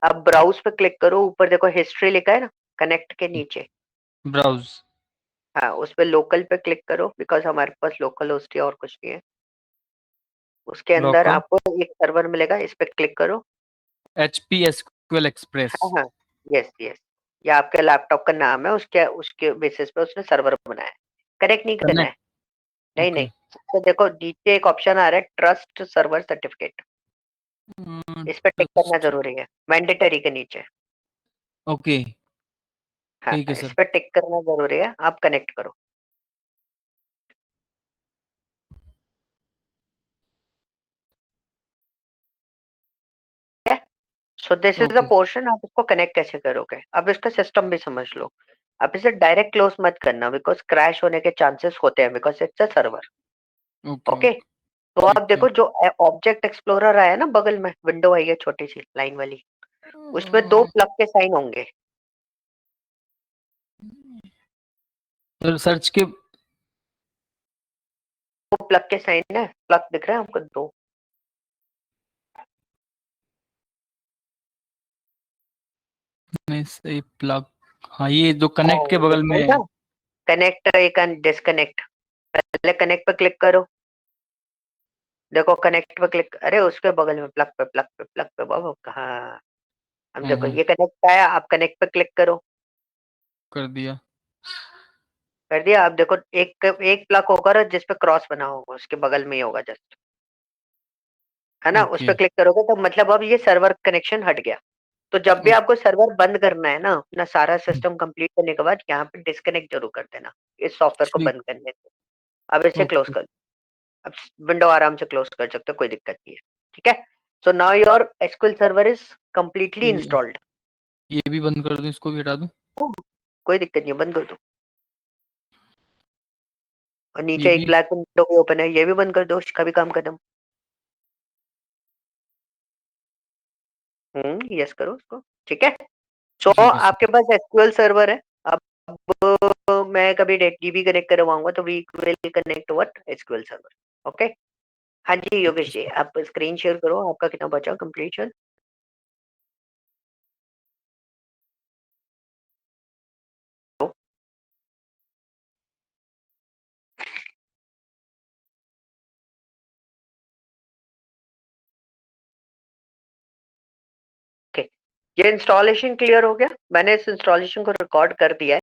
S2: अब ब्राउज पे क्लिक करो, ऊपर देखो हिस्ट्री लिखा है ना कनेक्ट के नीचे।
S3: ब्राउज।
S2: हाँ उस पे लोकल पे क्लिक करो, बिकॉज हमारे पास लोकल होस्ट है और कुछ नहीं है। उसके अंदर
S3: लोकल।
S2: आपको एक सर्वर मिलेगा, इस पे क्लिक करो।
S3: HP SQL express.
S2: हाँ हाँ, यस यस, ये आपके लैपटॉप का नाम है, उसके उसके बेसिस पे उसने सर्वर बनाया है। कनेक्ट नहीं करना है,
S3: कनेक्ट।
S2: नहीं
S3: ओके।
S2: नहीं। तो देखो नीचे एक ऑप्शन आ रहा है, ट्रस्ट सर्वर सर्टिफिकेट, इस पे टिक करना
S3: ट्रस्ट।
S2: जरूरी है, मैंडेटरी के नीचे।
S3: ओके।
S2: हाँ
S3: ठीक है
S2: इस
S3: सर।
S2: पे टिक करना जरूरी है, आप कनेक्ट करो। सो this is the
S3: okay.
S2: Portion, आप इसको कनेक्ट कैसे करोगे। अब इसका सिस्टम भी समझ लो। अब इसे डायरेक्ट क्लोज मत करना, बिकॉज क्रैश होने के चांसेस होते हैं, because it's a server.
S3: Okay.
S2: Okay, तो आप
S3: ठीक है।
S2: देखो जो ऑब्जेक्ट एक्सप्लोरर आया ना, बगल में विंडो आई है छोटी सी लाइन वाली, उसमें दो प्लग के साइन होंगे।
S3: सर सर्च के।
S2: दो प्लग के साइन है, प्लग दिख रहा है आपको दो।
S3: में से प्लग। हाँ, ये जो कनेक्ट के बगल में
S2: देखो
S3: है।
S2: ना, कनेक्ट एक डिस्कनेक्ट। पहले कनेक्ट पे क्लिक करो, देखो कनेक्ट पे क्लिक, अरे उसके बगल में प्लग पे, प्लग पे, प्लग पे बाबू कहाँ। हम देखो
S3: हाँ,
S2: ये कनेक्ट आया, आप कनेक्ट पे क्लिक करो।
S3: कर दिया।
S2: कर दिया। आप देखो एक एक प्लग होगा जिस पे क्रॉस बना होगा, उसके बगल में ही होगा जस्ट, है ना, उस
S3: ओके।
S2: पे क्लिक करोगे तो मतलब अब ये सर्वर कनेक्शन हट गया। तो जब भी आपको सर्वर बंद करना है ना, अपना सारा सिस्टम कंप्लीट करने के बाद यहाँ पे डिस्कनेक्ट जरूर कर देना, इस सॉफ्टवेयर को
S3: ठीक।
S2: बंद करने से। अब इसे क्लोज
S3: ओके।
S2: कर, अब विंडो आराम से क्लोज कर सकते हो, कोई दिक्कत नहीं है। ठीक है, so now your SQL server is completely
S3: ये
S2: इंस्टॉल्ड।
S3: ये भी बंद कर दूं, इसको भी हटा दूं?
S2: कोई दिक्कत नहीं है, बंद कर दो। और
S3: ये
S2: नीचे एक
S3: भी।
S2: ब्लैक विंडो भी ओपन है, ये भी बंद कर दो, इसका भी काम खत्म। यस करो उसको। ठीक है, सो
S3: ठीक है
S2: आपके
S3: सर।
S2: पास एसक्यूएल सर्वर है। अब मैं कभी डीबी कनेक्ट करवाऊंगा तो we will connect what SQL server. Okay, हाँ जी
S3: ठीक है
S2: योगेश जी,
S3: सर।
S2: आप स्क्रीन शेयर करो, आपका कितना बचा कंप्लीशन। ओके, ये इंस्टॉलेशन क्लियर हो गया, मैंने इस इंस्टॉलेशन को रिकॉर्ड कर दिया है।